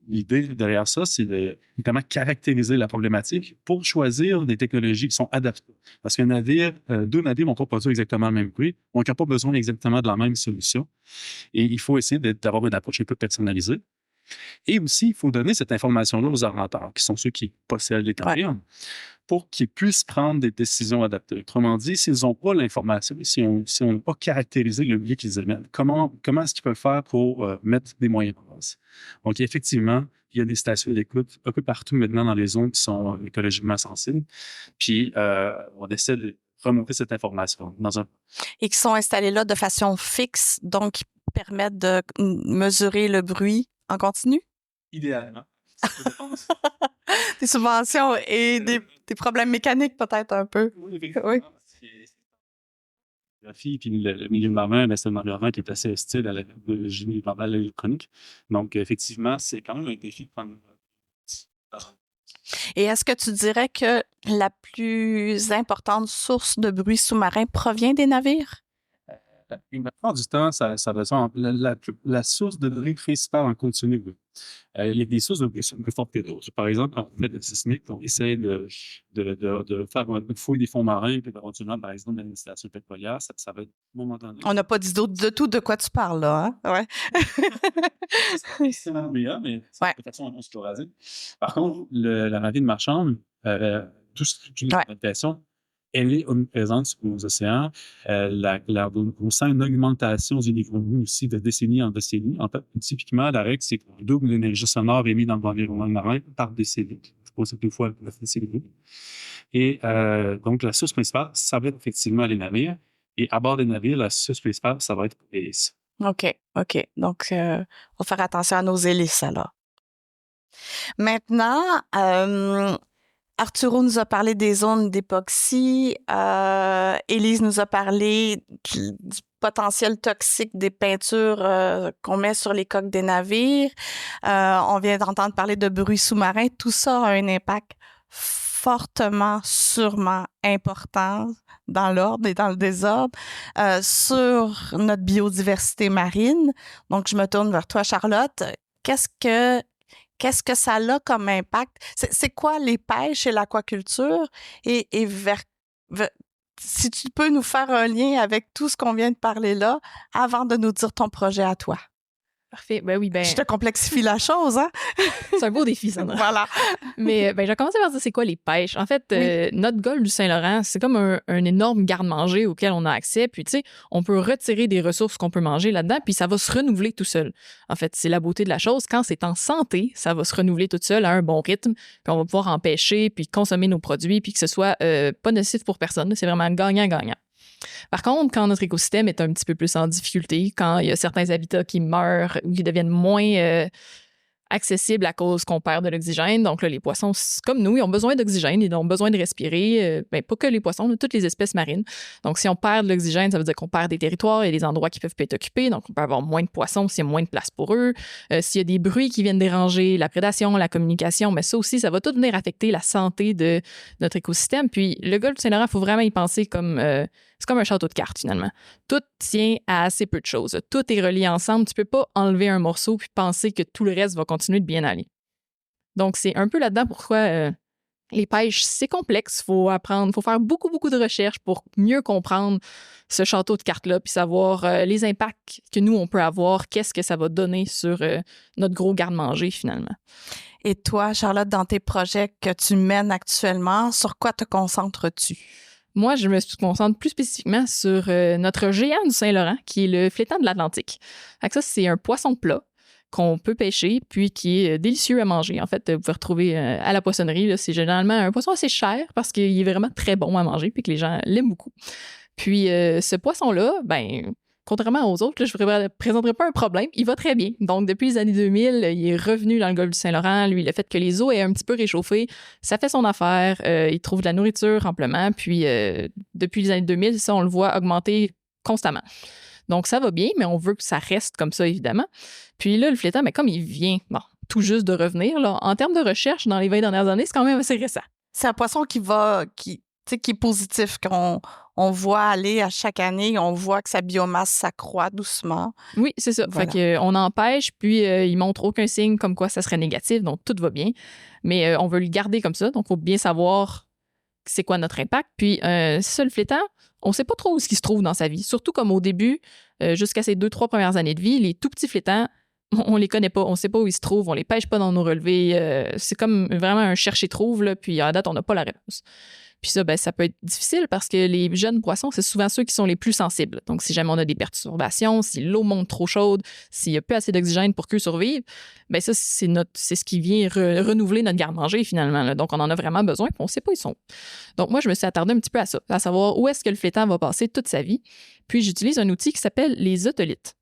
L'idée derrière ça, c'est de notamment caractériser la problématique pour choisir des technologies qui sont adaptées. Parce qu'un navire, deux navires vont pas produire exactement le même bruit, donc ils n'ont pas besoin exactement de la même solution. Et il faut essayer d'avoir une approche un peu personnalisée. Et aussi, il faut donner cette information-là aux armateurs, qui sont ceux qui possèdent les navires, pour qu'ils puissent prendre des décisions adaptées. Autrement dit, s'ils n'ont pas l'information, si on n'a pas caractérisé le biais qu'ils émettent, comment est-ce qu'ils peuvent faire pour mettre des moyens en place? Donc, effectivement, il y a des stations d'écoute un peu partout maintenant dans les zones qui sont écologiquement sensibles. Puis, on essaie de remonter cette information et qui sont installés là de façon fixe, donc qui permettent de mesurer le bruit en continu? Idéalement. Des subventions et des problèmes mécaniques peut-être un peu. Oui, effectivement. La fille, puis le milieu marin, c'est un environnement qui est assez hostile à la génie verbale électronique. Donc, effectivement, c'est quand même un défi de prendre. Et est-ce que tu dirais que la plus importante source de bruit sous-marin provient des navires? La plupart du temps, ça va la source de bruit principale en continu. Il y a des sources de bruit plus fortes que d'autres. Par exemple, quand on fait le sismique, on essaie de faire une fouille des fonds marins, puis éventuellement, par exemple, dans une installation pétrolière, ça va être momentanément. On n'a pas dit de tout de quoi tu parles, là, hein? Ouais. C'est meilleur, mais c'est de façon non sclérosée. Par contre, la marine marchande, tout ce qui est l'alimentation, elle est omniprésente sur nos océans. On sent une augmentation du niveau de bruit aussi de décennie en décennie. En fait, typiquement, la règle, c'est qu'on double l'énergie sonore émise dans l'environnement marin par décennie. Je pense que c'est 2 fois la décennie. Et donc, la source principale, ça va être effectivement les navires. Et à bord des navires, la source principale, ça va être les hélices. OK. Donc, on va faire attention à nos hélices, alors. Maintenant, Arturo nous a parlé des zones d'époxy. Élise nous a parlé du potentiel toxique des peintures qu'on met sur les coques des navires. On vient d'entendre parler de bruit sous-marin. Tout ça a un impact fortement, sûrement important dans l'ordre et dans le désordre sur notre biodiversité marine. Donc, je me tourne vers toi, Charlotte. Qu'est-ce que ça a comme impact? C'est quoi les pêches et l'aquaculture? Et si tu peux nous faire un lien avec tout ce qu'on vient de parler là, avant de nous dire ton projet à toi. Parfait. Ben oui, Je te complexifie la chose, hein? C'est un beau défi, Sandra. Voilà. Mais je vais commencer par dire c'est quoi les pêches. En fait, notre golfe du Saint-Laurent, c'est comme un énorme garde-manger auquel on a accès. Puis, tu sais, on peut retirer des ressources qu'on peut manger là-dedans, puis ça va se renouveler tout seul. En fait, c'est la beauté de la chose. Quand c'est en santé, ça va se renouveler tout seul à un bon rythme, puis on va pouvoir en pêcher, puis consommer nos produits, puis que ce soit pas nocif pour personne. C'est vraiment gagnant-gagnant. Par contre, quand notre écosystème est un petit peu plus en difficulté, quand il y a certains habitats qui meurent ou qui deviennent moins accessibles à cause qu'on perd de l'oxygène, donc là, les poissons, comme nous, ils ont besoin d'oxygène, ils ont besoin de respirer, pas que les poissons, mais toutes les espèces marines. Donc, si on perd de l'oxygène, ça veut dire qu'on perd des territoires, il y a des endroits qui peuvent pas être occupés, donc on peut avoir moins de poissons s'il y a moins de place pour eux. S'il y a des bruits qui viennent déranger la prédation, la communication, mais ça aussi, ça va tout venir affecter la santé de notre écosystème. Puis, le golfe du Saint-Laurent, il faut vraiment y penser comme... c'est comme un château de cartes, finalement. Tout tient à assez peu de choses. Tout est relié ensemble. Tu peux pas enlever un morceau puis penser que tout le reste va continuer de bien aller. Donc, c'est un peu là-dedans pourquoi les pêches, c'est complexe. Faut apprendre, faut faire beaucoup, beaucoup de recherches pour mieux comprendre ce château de cartes-là puis savoir les impacts que nous, on peut avoir, qu'est-ce que ça va donner sur notre gros garde-manger, finalement. Et toi, Charlotte, dans tes projets que tu mènes actuellement, sur quoi te concentres-tu? Moi, je me concentre plus spécifiquement sur notre géant du Saint-Laurent, qui est le flétan de l'Atlantique. Fait que ça, c'est un poisson plat qu'on peut pêcher, puis qui est délicieux à manger. En fait, vous pouvez retrouver à la poissonnerie, là, c'est généralement un poisson assez cher parce qu'il est vraiment très bon à manger, puis que les gens l'aiment beaucoup. Puis ce poisson-là, contrairement aux autres, là, je ne présenterai pas un problème. Il va très bien. Donc, depuis les années 2000, il est revenu dans le golfe du Saint-Laurent. Lui, le fait que les eaux aient un petit peu réchauffé, ça fait son affaire. Il trouve de la nourriture amplement. Puis, depuis les années 2000, ça, on le voit augmenter constamment. Donc, ça va bien, mais on veut que ça reste comme ça, évidemment. Puis là, le flétan, comme il vient tout juste de revenir, là, en termes de recherche, dans les 20 dernières années, c'est quand même assez récent. C'est un poisson qui est positif, qu'on voit aller à chaque année, on voit que sa biomasse s'accroît doucement. Oui, c'est ça. Voilà. Fait qu'on empêche, puis il montre aucun signe comme quoi ça serait négatif, donc tout va bien. Mais on veut le garder comme ça, donc il faut bien savoir c'est quoi notre impact. Puis c'est ça, le flétan, on sait pas trop où ce qui se trouve dans sa vie. Surtout comme au début, jusqu'à ses 2-3 premières années de vie, les tout petits flétans, on les connaît pas, on sait pas où ils se trouvent, on les pêche pas dans nos relevés. C'est comme vraiment un chercher-trouve, là, puis à date, on n'a pas la réponse. Puis ça, ça peut être difficile parce que les jeunes poissons, c'est souvent ceux qui sont les plus sensibles. Donc, si jamais on a des perturbations, si l'eau monte trop chaude, s'il n'y a plus assez d'oxygène pour qu'eux survivent, ça, c'est ce qui vient renouveler notre garde-manger, finalement, là. Donc, on en a vraiment besoin, puis on ne sait pas où ils sont. Donc, moi, je me suis attardée un petit peu à ça, à savoir où est-ce que le flétan va passer toute sa vie. Puis, j'utilise un outil qui s'appelle les otolithes.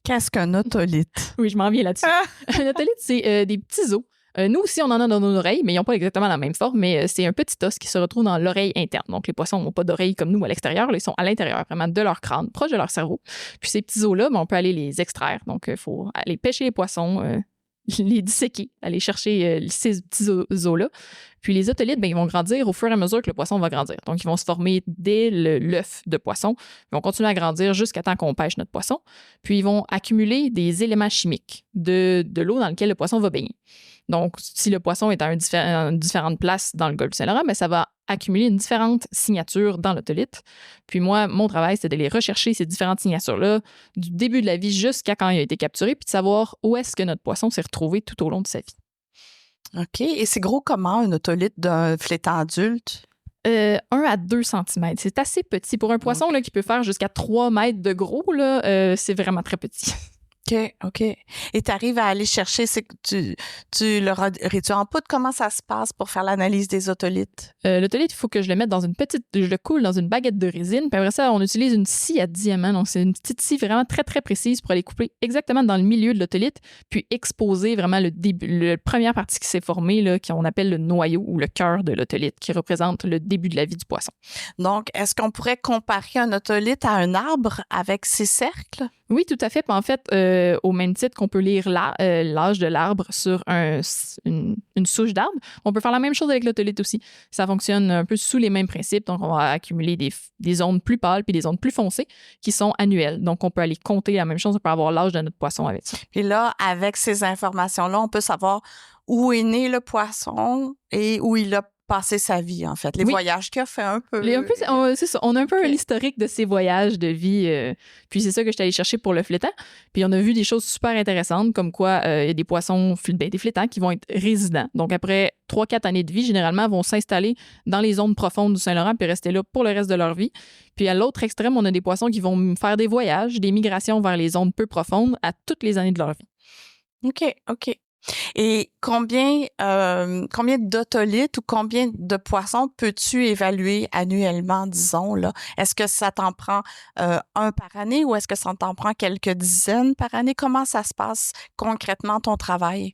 Qu'est-ce qu'un otolithe? Oui, je m'en viens là-dessus. Un otolithe, c'est des petits os. Nous aussi, on en a dans nos oreilles, mais ils n'ont pas exactement la même forme, mais c'est un petit os qui se retrouve dans l'oreille interne. Donc, les poissons n'ont pas d'oreilles comme nous à l'extérieur, là, ils sont à l'intérieur, vraiment de leur crâne, proche de leur cerveau. Puis ces petits os-là, on peut aller les extraire. Donc, il faut aller pêcher les poissons, les disséquer, aller chercher ces petits os-là. Puis les otolithes, ils vont grandir au fur et à mesure que le poisson va grandir. Donc, ils vont se former dès l'œuf de poisson. Ils vont continuer à grandir jusqu'à temps qu'on pêche notre poisson. Puis, ils vont accumuler des éléments chimiques de l'eau dans laquelle le poisson va baigner. Donc, si le poisson est à une différente place dans le golfe du Saint-Laurent, ça va accumuler une différente signature dans l'otolithe. Puis moi, mon travail, c'est d'aller rechercher ces différentes signatures-là du début de la vie jusqu'à quand il a été capturé, puis de savoir où est-ce que notre poisson s'est retrouvé tout au long de sa vie. OK. Et c'est gros comment, un otolithe d'un flétan adulte? 1 à 2 cm. C'est assez petit. Pour un poisson là, qui peut faire jusqu'à 3 mètres de gros, là, c'est vraiment très petit. OK. Et tu arrives à aller chercher, c'est que tu le réduis en poudre. Comment ça se passe pour faire l'analyse des otolithes? L'otolithe, il faut que je le mette je le coule dans une baguette de résine. Puis après ça, on utilise une scie à diamant. Donc, c'est une petite scie vraiment très, très précise pour aller couper exactement dans le milieu de l'otolithe, puis exposer vraiment la première partie qui s'est formée, là, qu'on appelle le noyau ou le cœur de l'otolithe, qui représente le début de la vie du poisson. Donc, est-ce qu'on pourrait comparer un otolithe à un arbre avec ses cercles? Oui, tout à fait. Puis en fait, au même titre qu'on peut lire l'âge de l'arbre sur une souche d'arbre, on peut faire la même chose avec l'otolite aussi. Ça fonctionne un peu sous les mêmes principes. Donc, on va accumuler des ondes plus pâles puis des ondes plus foncées qui sont annuelles. Donc, on peut aller compter la même chose. On peut avoir l'âge de notre poisson avec ça. Puis là, avec ces informations-là, on peut savoir où est né le poisson et où il a passé sa vie, en fait. Les voyages qu'il a fait un peu. C'est ça. On a un peu l'historique de ses voyages de vie. Puis c'est ça que je suis allée chercher pour le flétan. Puis on a vu des choses super intéressantes, comme quoi il y a des poissons, des flétans qui vont être résidents. Donc après 3-4 années de vie, généralement, vont s'installer dans les zones profondes du Saint-Laurent puis rester là pour le reste de leur vie. Puis à l'autre extrême, on a des poissons qui vont faire des voyages, des migrations vers les zones peu profondes à toutes les années de leur vie. OK. Et combien d'otolithes ou combien de poissons peux-tu évaluer annuellement, disons, là? Est-ce que ça t'en prend un par année ou est-ce que ça t'en prend quelques dizaines par année? Comment ça se passe concrètement, ton travail?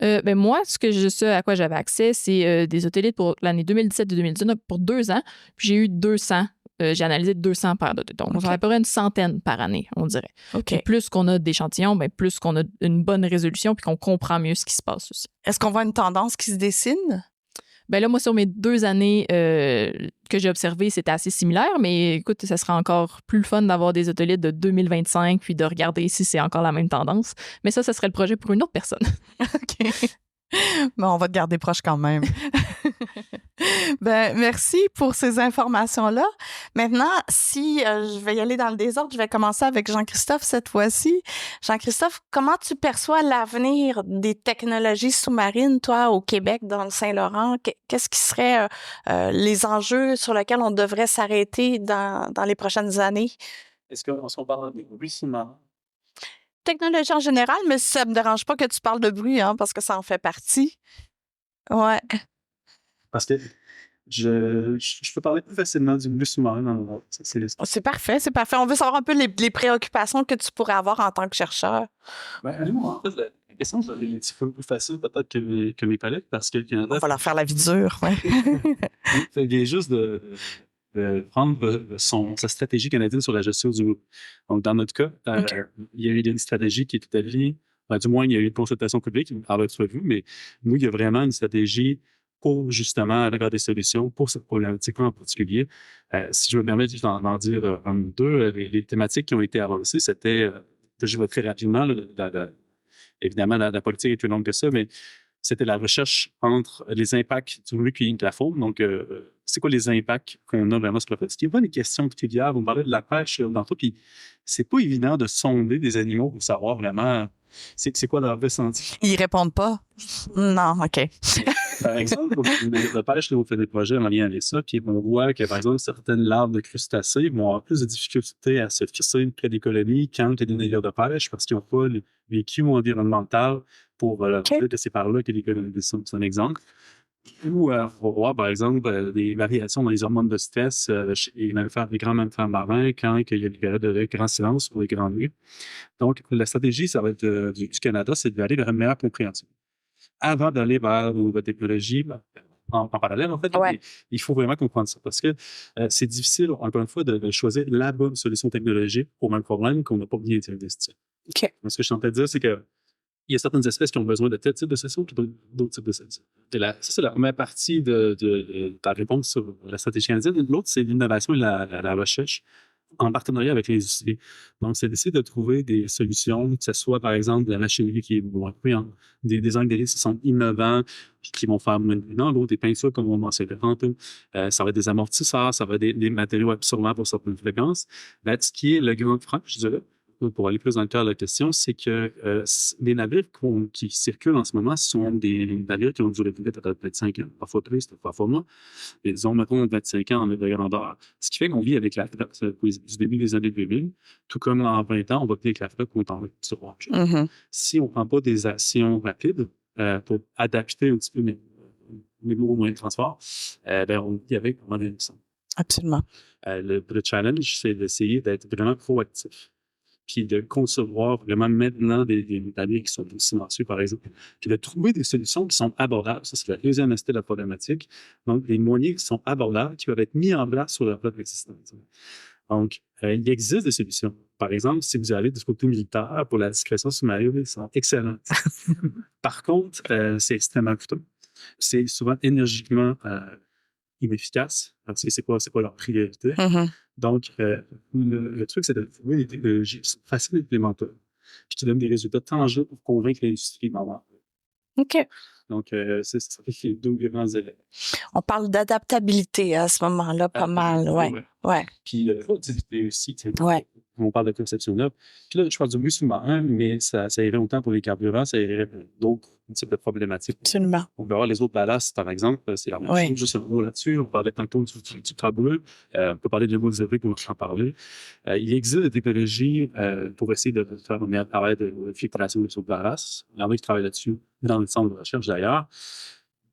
Moi, ce à quoi j'avais accès, c'est des otolithes pour l'année 2017 et 2019 pour 2 ans. Puis j'ai eu 200. J'ai analysé 200 paires d'otolithes. Donc, ça va à peu près une centaine par année, on dirait. Puis plus qu'on a d'échantillons, plus qu'on a une bonne résolution puis qu'on comprend mieux ce qui se passe aussi. Est-ce qu'on voit une tendance qui se dessine? Là, moi, sur mes 2 années que j'ai observées, c'était assez similaire, mais écoute, ça sera encore plus le fun d'avoir des otolithes de 2025 puis de regarder si c'est encore la même tendance. Mais ça serait le projet pour une autre personne. OK. Mais on va te garder proche quand même. Merci pour ces informations-là. Maintenant, si je vais y aller dans le désordre, je vais commencer avec Jean-Christophe cette fois-ci. Jean-Christophe, comment tu perçois l'avenir des technologies sous-marines, toi, au Québec, dans le Saint-Laurent? Qu'est-ce qui seraient les enjeux sur lesquels on devrait s'arrêter dans les prochaines années? Est-ce qu'on parle des bruits sous-marins? Technologie en général, mais ça me dérange pas que tu parles de bruit, parce que ça en fait partie. Ouais. Parce que je peux parler plus facilement du bruit sous-marin dans le monde. C'est parfait. On veut savoir un peu les préoccupations que tu pourrais avoir en tant que chercheur. En fait, la question, c'est un petit peu plus facile peut-être que mes collègues, parce que le Canada... On va leur faire la vie dure, ouais. Il vient juste de prendre sa stratégie canadienne sur la gestion du loup. Donc, dans notre cas, il y a eu une stratégie qui est établie, du moins, il y a eu une consultation publique par votre vue, mais nous, il y a vraiment une stratégie pour justement regarder des solutions pour cette problématique-là en particulier. Si je me permets d'en dire deux, les thématiques qui ont été avancées, c'était, je vais très rapidement, évidemment, la politique est plus longue que ça, mais c'était la recherche entre les impacts du milieu qui est de la faune. Donc, c'est quoi les impacts qu'on a vraiment sur la faune? Ce qui est pas des questions particulières. Vous me parlez de la pêche dans tout, puis c'est pas évident de sonder des animaux pour savoir vraiment c'est quoi leur ressenti. Ils répondent pas? Non, OK. Par exemple, la pêche, on fait des projets en lien avec ça, puis on voit que, par exemple, certaines larves de crustacés vont avoir plus de difficultés à se fixer près des colonies quand il y a des navires de pêche parce qu'ils n'ont pas les cues environnementales pour leur dire que c'est par là que les colonies descendent. C'est un exemple. Ou on va voir, par exemple, des variations dans les hormones de stress chez les grands mammifères marins quand il y a des périodes de grand silence pour les grands rues. Donc, la stratégie, ça va être du Canada, c'est d'aller vers une meilleure compréhension. Avant d'aller vers la technologie, en parallèle, en fait, il faut vraiment comprendre ça parce que c'est difficile, encore une fois, de choisir la bonne solution technologique pour un même problème qu'on n'a pas bien investi. OK. Ce que je suis en train de dire, c'est que il y a certaines espèces qui ont besoin de tel type de solution puis d'autres types de solutions. Ça, c'est la première partie de ta réponse sur la stratégie canadienne. L'autre, c'est l'innovation et la recherche en partenariat avec l'industrie. Donc, c'est d'essayer de trouver des solutions, que ce soit, par exemple, de la machinerie qui est des organismes qui sont innovants, qui vont faire maintenant des peintures, comme on mentionnait tantôt. Ça va être des amortisseurs, ça va être des matériaux absorbants pour certaines fréquences. Ce qui est le grand frein, je dirais, pour aller plus dans le cœur de la question, c'est que les navires qui circulent en ce moment sont des navires qui ont duré peut-être 25 ans, parfois plus, parfois moins. Mais disons, mettons, 25 ans en de grandeur. Ce qui fait qu'on vit avec la flotte du début des années 2000. Tout comme en 20 ans, on va vivre avec la flotte qu'on est en train de Si on ne prend pas des actions rapides pour adapter un petit peu les nouveaux moyens de transport, on vit avec pendant des années. Absolument. Le challenge, c'est d'essayer d'être vraiment proactif. Puis de concevoir vraiment maintenant des navires qui sont silencieux, par exemple, puis de trouver des solutions qui sont abordables. Ça, c'est le deuxième aspect de la problématique. Donc, des moyens qui sont abordables, qui peuvent être mis en place sur la flotte existante. Donc, Il existe des solutions. Par exemple, si vous allez du côté militaire pour la discrétion sous-marine, ils sont excellents. Par contre, c'est extrêmement coûteux. C'est souvent énergiquement inefficace parce que c'est pas leur priorité. Mhm. Donc, le truc, c'est de trouver des technologies qui sont faciles à implémenter puis qui donnent des résultats tangibles pour convaincre l'industrie d'en avoir. OK. Donc, ça fait deux grands éléments. On parle d'adaptabilité à ce moment-là, pas mal. Ouais. Puis, aussi, Ouais. on parle de conception-là. Puis là, je parle du bruit sous-marin, mais ça irait autant pour les carburants, ça irait pour d'autres types de problématiques. Absolument. On peut avoir les autres ballasts, par exemple, c'est la même chose, juste un mot là-dessus. On parlait tantôt du carbone. On peut parler de mots de comme je en parlais. Il existe des technologies pour essayer de faire un meilleur travail de filtration des autres ballasts. Il y en a qui travaillent là-dessus dans le centre de recherche, d'ailleurs.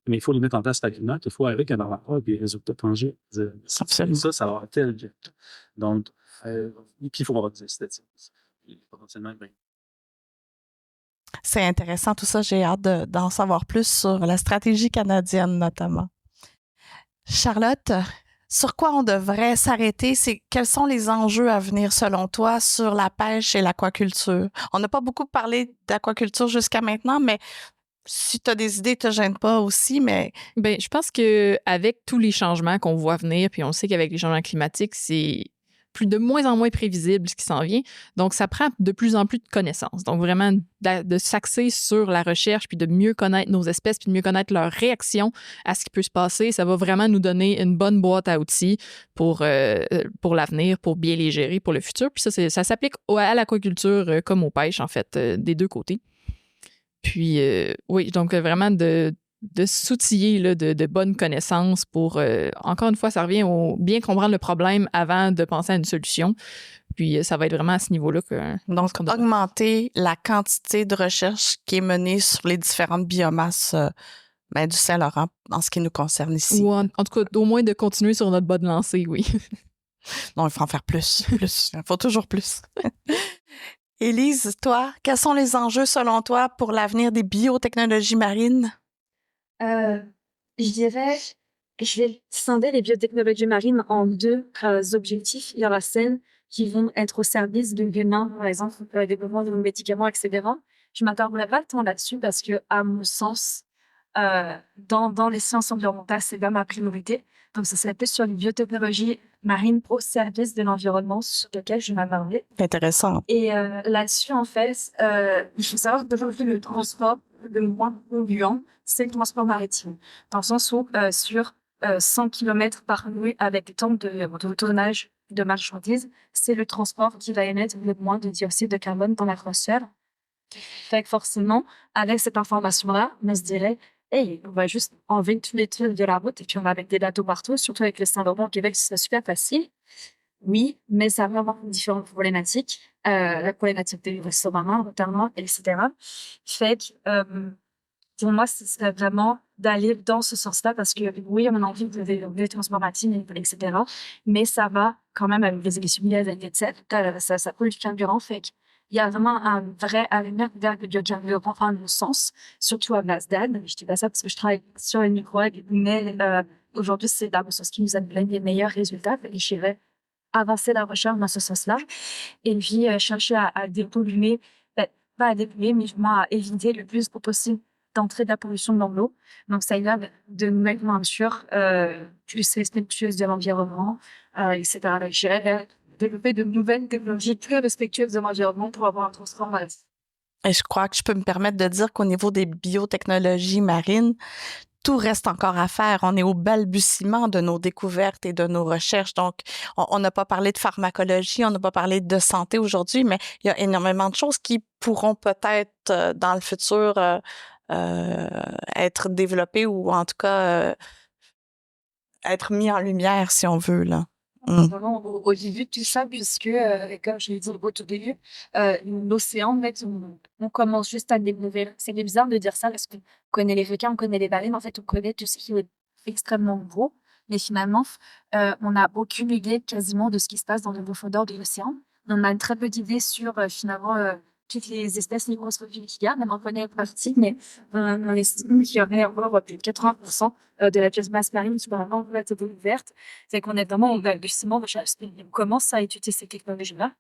Mais il faut les mettre en place rapidement. Il faut avec un rapport et des résultats tangibles. Absolument. Ça va tel vite. Donc, et puis il faut avoir des esthétiques. Potentiellement, C'est intéressant tout ça. J'ai hâte d'en savoir plus sur la stratégie canadienne, notamment. Charlotte, sur quoi on devrait s'arrêter? Quels sont les enjeux à venir, selon toi, sur la pêche et l'aquaculture? On n'a pas beaucoup parlé d'aquaculture jusqu'à maintenant, mais si tu as des idées, te gêne pas aussi, mais... Je pense qu'avec tous les changements qu'on voit venir, puis on sait qu'avec les changements climatiques, c'est de moins en moins prévisible ce qui s'en vient. Donc, ça prend de plus en plus de connaissances. Donc, vraiment, de s'axer sur la recherche, puis de mieux connaître nos espèces, puis de mieux connaître leur réaction à ce qui peut se passer, ça va vraiment nous donner une bonne boîte à outils pour l'avenir, pour bien les gérer pour le futur. Puis ça s'applique à l'aquaculture comme aux pêches, en fait, des deux côtés. Puis, oui, donc vraiment de s'outiller là, de bonnes connaissances pour, encore une fois, ça revient au bien comprendre le problème avant de penser à une solution. Puis, ça va être vraiment à ce niveau-là que... Donc, augmenter la quantité de recherche qui est menée sur les différentes biomasses du Saint-Laurent en ce qui nous concerne ici. Ou en tout cas, au moins de continuer sur notre bonne lancée, oui. Non, il faut en faire plus. Il faut toujours plus. Élise, toi, quels sont les enjeux selon toi pour l'avenir des biotechnologies marines? Je dirais, je vais scinder les biotechnologies marines en deux objectifs. Il y aura celles qui vont être au service de l'humain, par exemple, le développement de nos médicaments, etc. Je m'attarderai pas tant là-dessus parce que, à mon sens, dans les sciences environnementales, c'est pas ma priorité. Donc, ça serait plus sur les biotechnologies marines au service de l'environnement sur lequel je m'attarderai. Intéressant. Et là-dessus, en fait, il faut savoir qu'aujourd'hui, le transport le moins polluant, c'est le transport maritime. Dans le sens où, sur 100 km par nuit avec des temps de tonnage de marchandises, c'est le transport qui va émettre le moins de dioxyde de carbone dans l'atmosphère. Fait que forcément, avec cette information-là, on se dirait, hey, on va juste enlever tous les trucs de la route et puis on va mettre des bateaux partout, surtout avec le Saint-Laurent au Québec, c'est super facile. Oui, mais ça va avoir différentes problématiques. La problématique des vaisseaux marins, notamment, etc. Fait que, pour moi, ce serait vraiment d'aller dans ce sens-là parce que, oui, on a envie de développer le transport maritime, etc. Mais ça va quand même avec des émissions de gaz à effet de serre. Ça pollue le carburant. Fait qu'il y a vraiment un vrai avenir vers le biocarburant, à mon sens, surtout à Blasdad. Je dis pas ça parce que je travaille sur les microalgues, mais aujourd'hui, c'est à mon sens qui nous a donné les meilleurs résultats. Fait que je dirais avancer la recherche dans ce sens-là et puis chercher à dépolluer, pas à dépolluer, mais à éviter le plus possible d'entrer de la pollution dans l'eau. Donc, ça y va de nouvelles montures plus respectueuses de l'environnement, etc. Donc, je dirais développer de nouvelles technologies plus respectueuses de l'environnement pour avoir un transport maritime. Et je crois que je peux me permettre de dire qu'au niveau des biotechnologies marines, tout reste encore à faire. On est au balbutiement de nos découvertes et de nos recherches. Donc, on n'a pas parlé de pharmacologie, on n'a pas parlé de santé aujourd'hui, mais il y a énormément de choses qui pourront peut-être, dans le futur, être développées ou en tout cas être mis en lumière, si on veut, là. Vraiment au début de tout ça, puisque, comme je l'ai dit au tout début, l'océan, en fait, on commence juste à le découvrir. C'est bizarre de dire ça parce qu'on connaît les requins, on connaît les baleines, en fait, on connaît tout ce qui est extrêmement gros, mais finalement, on n'a aucune idée quasiment de ce qui se passe dans le profondeur de l'océan. On a une très petite idée sur, finalement, toutes les espèces microscopiques qu'il y a, même on connaît une partie, mais on estime qu'il y aurait encore plus de 80% de la biomasse marine qui va vraiment être ouverte. C'est qu'on est vraiment au balbutiement, on commence à étudier ces technologies-là.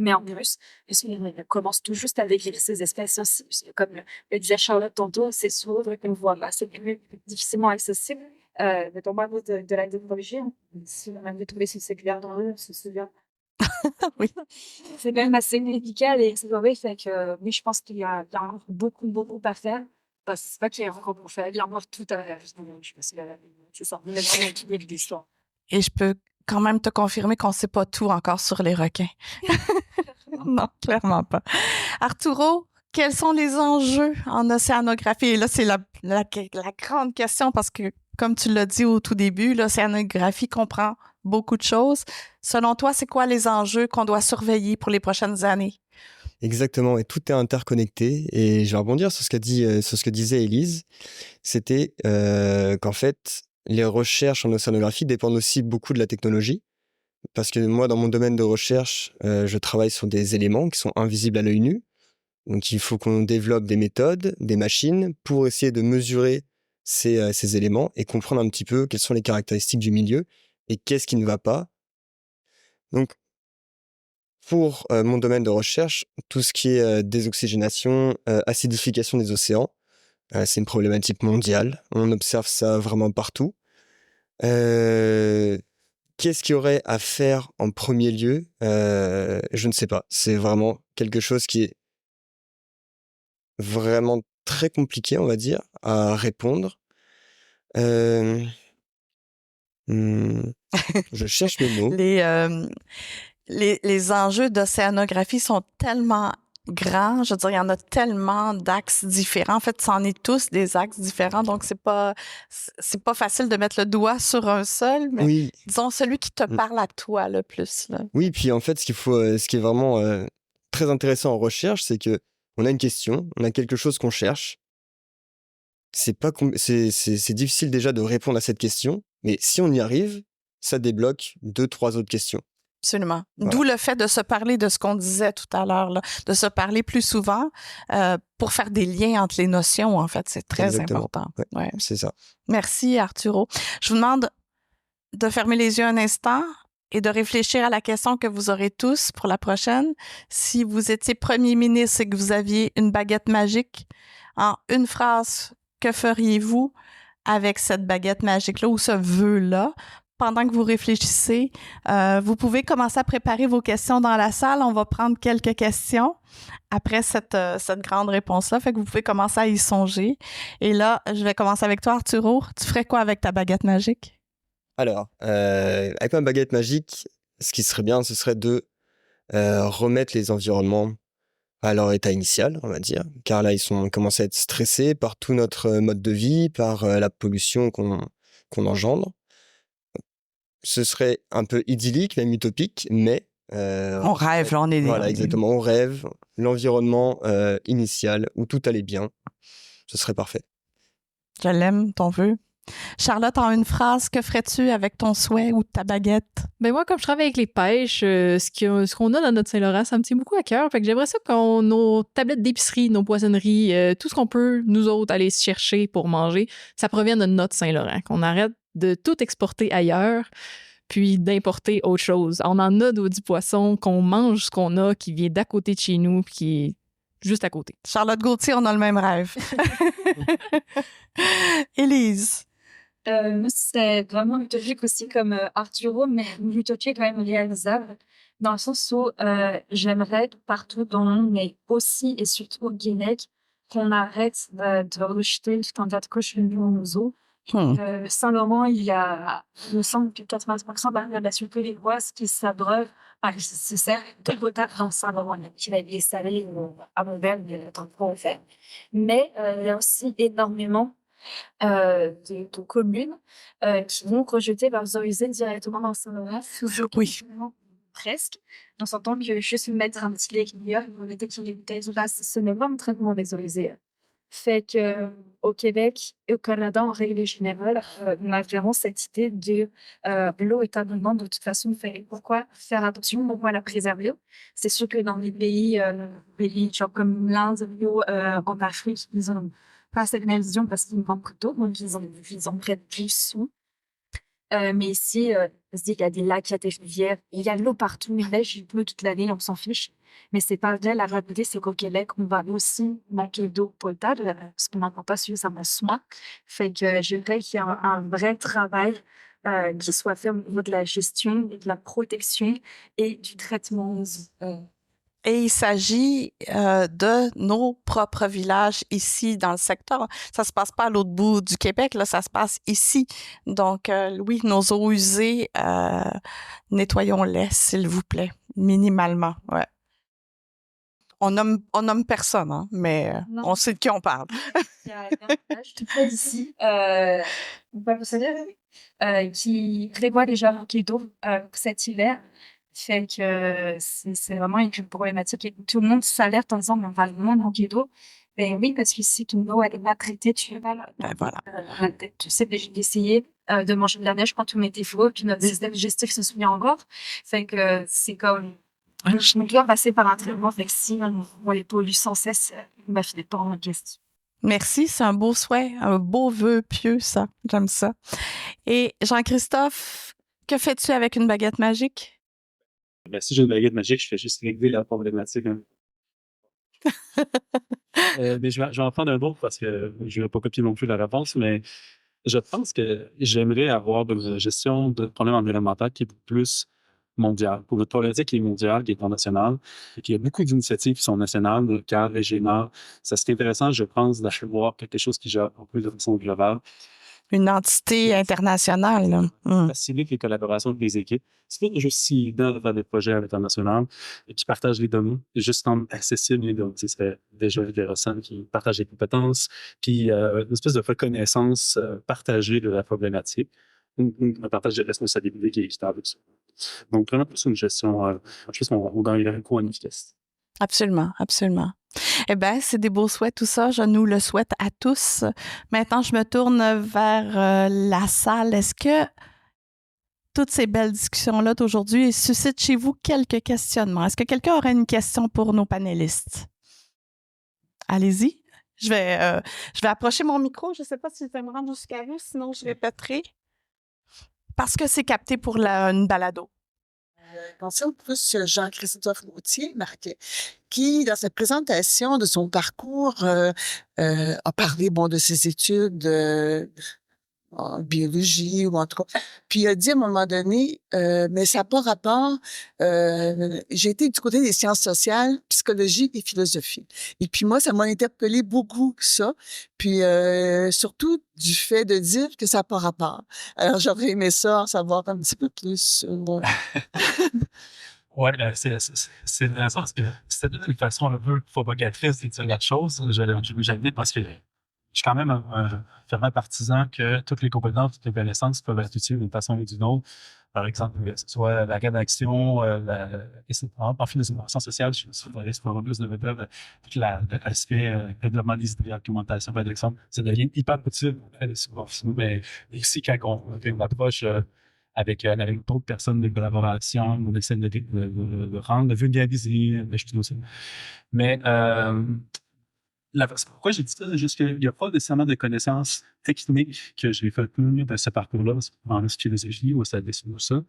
Mais en plus, on commence tout juste à décrire ces espèces aussi. Comme le disait Charlotte tantôt, c'est souvent qu'on voit, c'est plus difficilement accessible. Mais au niveau de la technologie, si on avait trouvé ces séculaires dans l'eau, on se souvient. Oui. C'est quand même assez médical et c'est vrai, fait que oui, je pense qu'il y a encore beaucoup à faire. Parce que c'est pas qu'il y a encore pour faire, il y a encore tout à faire. Je pense que c'est ça, on est dans l'équilibre de l'histoire. Et je peux quand même te confirmer qu'on ne sait pas tout encore sur les requins. Non, clairement pas. Arturo, quels sont les enjeux en océanographie? Et là, c'est la grande question parce que, comme tu l'as dit au tout début, l'océanographie comprend beaucoup de choses. Selon toi, c'est quoi les enjeux qu'on doit surveiller pour les prochaines années? Exactement, et tout est interconnecté. Et je vais rebondir sur ce que disait Élise. C'était qu'en fait, les recherches en océanographie dépendent aussi beaucoup de la technologie. Parce que moi, dans mon domaine de recherche, je travaille sur des éléments qui sont invisibles à l'œil nu. Donc, il faut qu'on développe des méthodes, des machines pour essayer de mesurer ces éléments et comprendre un petit peu quelles sont les caractéristiques du milieu et qu'est-ce qui ne va pas. Donc, pour mon domaine de recherche, tout ce qui est désoxygénation, acidification des océans, c'est une problématique mondiale. On observe ça vraiment partout. Qu'est-ce qu'il y aurait à faire en premier lieu? Je ne sais pas. C'est vraiment quelque chose qui est vraiment très compliqué, on va dire, à répondre. Je cherche mes mots. Les enjeux d'océanographie sont tellement grands. Je veux dire, il y en a tellement d'axes différents. En fait, c'en est tous des axes différents. Donc, c'est pas facile de mettre le doigt sur un seul, mais Oui. disons celui qui te parle à toi le plus, là. Oui, puis en fait, ce qui est vraiment très intéressant en recherche, c'est que on a une question, on a quelque chose qu'on cherche. C'est difficile déjà de répondre à cette question, mais si on y arrive, ça débloque 2-3 autres questions. Absolument. Voilà. D'où le fait de se parler de ce qu'on disait tout à l'heure, là, de se parler plus souvent pour faire des liens entre les notions, en fait. C'est très Exactement. important. Ouais, Ouais. c'est ça. Merci, Arturo. Je vous demande de fermer les yeux un instant et de réfléchir à la question que vous aurez tous pour la prochaine. Si vous étiez premier ministre et que vous aviez une baguette magique, en une phrase, que feriez-vous avec cette baguette magique-là ou ce vœu-là? Pendant que vous réfléchissez, vous pouvez commencer à préparer vos questions dans la salle. On va prendre quelques questions après cette grande réponse-là. Fait que vous pouvez commencer à y songer. Et là, je vais commencer avec toi, Arturo. Tu ferais quoi avec ta baguette magique? Alors, avec ma baguette magique, ce qui serait bien, ce serait de remettre les environnements à leur état initial, on va dire. Car là, ils commencent à être stressés par tout notre mode de vie, par la pollution qu'on engendre. Ce serait un peu idyllique, même utopique, mais... on rêve, là, on est... Voilà, exactement, on rêve. L'environnement initial, où tout allait bien, ce serait parfait. Je l'aime, ton vœu. Charlotte, en une phrase, que ferais-tu avec ton souhait ou ta baguette? Ben moi, comme je travaille avec les pêches, ce qu'on a dans notre Saint-Laurent, ça me tient beaucoup à cœur. Fait que j'aimerais ça qu'on nos tablettes d'épicerie, nos poissonneries, tout ce qu'on peut, nous autres, aller chercher pour manger, ça provient de notre Saint-Laurent. Qu'on arrête de tout exporter ailleurs, puis d'importer autre chose. On en a du poisson, qu'on mange ce qu'on a, qui vient d'à côté de chez nous, puis qui est juste à côté. Charlotte Gauthier, on a le même rêve. Élise? Moi, c'était vraiment utopique aussi comme Arturo, mais utopique quand même réalisable, dans le sens où j'aimerais partout dans le monde, mais aussi et surtout au Québec, qu'on arrête de rejeter tout un tas de cochons dans nos eaux. Saint-Laurent, il y a, il me semble que 80% de la population québécoise qui s'abreuve, se sert de potable dans Saint-Laurent. Il y a des salés à Montbel, tant qu'on fait. Mais il y a aussi énormément de communes qui vont rejeter leurs eaux usées directement dans Saint-Laurent. Oui. Presque. On s'entend que juste mettre un petit lait qui y a, vous mettez qu'il y a une bouteille, ce n'est pas un traitement des eaux usées. Fait que au Québec et au Canada, en règle générale, on a vraiment cette idée de l'eau est abondante de toute façon. Pourquoi faire attention? Pourquoi la préserver? C'est sûr que dans les pays genre comme l'Inde, en Afrique, ils ont pas cette même vision parce qu'ils manquent d'eau, donc ils en prennent plus soin. Mais ici, on se dit qu'il y a des lacs, il y a des rivières, il y a de l'eau partout, il neige, il pleut toute l'année, on s'en fiche. Mais c'est pas vrai, la réalité, c'est qu'au Québec, on va aussi manquer d'eau potable parce qu'on n'entend pas suffisamment soin. Fait que je dirais qu'il y a un vrai travail qui soit fait au niveau de la gestion et de la protection et du traitement. Et il s'agit de nos propres villages ici dans le secteur. Ça se passe pas à l'autre bout du Québec, là, ça se passe ici. Donc, oui, nos eaux usées, nettoyons-les, s'il vous plaît, minimalement. Ouais. On nomme personne, hein, mais on sait de qui on parle. Il y a un village tout près d'ici, qui prévoit déjà manquer d'eau pour cet hiver. Fait que c'est vraiment une problématique et tout le monde s'alerte en disant mais on va vraiment manquer d'eau. Ben oui, parce que si ton eau elle est pas traitée, tu vas voilà. tu sais, j'ai essayé de manger de la neige quand tout m'était faux, puis notre système digestif se souvient encore. Fait que c'est comme je dois passer par un traitement, fait que si on les pollue sans cesse, ma fille n'est pas en question. Merci, c'est un beau souhait, un beau vœu pieux, ça. J'aime ça. Et Jean-Christophe, que fais-tu avec une baguette magique? Ben, si j'ai une baguette magique, je fais juste régler la problématique. Hein. Mais je vais en prendre un autre parce que je ne vais pas copier non plus la réponse, mais je pense que j'aimerais avoir une gestion de problèmes environnementaux qui est plus mondiale. Pour notre problématique qui est mondiale, qui est internationale, et qu'il y a beaucoup d'initiatives qui sont nationales, locales, régionales. Ça serait intéressant, je pense, d'avoir quelque chose qui gère un peu de façon globale. Une entité internationale, là. Facilite les collaborations avec les équipes. C'est pas juste si évident de faire des projets à l'international et qui partagent les données, juste en accessible les données. Ce serait déjà intéressant qui partagent les compétences, puis une espèce de reconnaissance partagée de la problématique, un partage de responsabilité qui est équitable. Donc, vraiment plus une gestion, je pense qu'on gagnerait un coup en efficacité. Absolument, absolument. Eh bien, c'est des beaux souhaits, tout ça. Je nous le souhaite à tous. Maintenant, je me tourne vers la salle. Est-ce que toutes ces belles discussions-là d'aujourd'hui suscitent chez vous quelques questionnements? Est-ce que quelqu'un aurait une question pour nos panélistes? Allez-y. Je vais approcher mon micro. Je ne sais pas si je vais me rendre jusqu'à vous, sinon je répéterai. Parce que c'est capté pour une balado. Attention plus Jean-Christophe Gauthier, Marquet, qui, dans sa présentation de son parcours, a parlé de ses études en biologie ou en tout cas. Puis il a dit à un moment donné, mais ça n'a pas rapport, j'ai été du côté des sciences sociales, psychologie et philosophie. Et puis moi, ça m'a interpellé beaucoup, ça. Puis surtout du fait de dire que ça n'a pas rapport. Alors j'aurais aimé ça, en savoir un petit peu plus. Oui, c'est intéressant parce que c'était de toute façon un peu provocatrice de dire la chose. J'aime parce que je suis quand même un fervent partisan que toutes les compétences, toutes les connaissances peuvent être utiles d'une façon ou d'une autre. Par exemple, que ce soit la rédaction, en fait, les innovations sociales, je suis vraiment plus de web, tout l'aspect développement des idées, argumentation, par exemple, ça devient hyper utile. Mais ici, quand on fait une approche avec d'autres personnes de collaboration, on essaie de rendre, de vulgariser, je dis aussi. Mais pourquoi j'ai dit ça, c'est juste qu'il n'y a pas nécessairement de connaissances techniques que j'ai fait mieux de ce parcours-là, en philosophie ou ça dessine ça.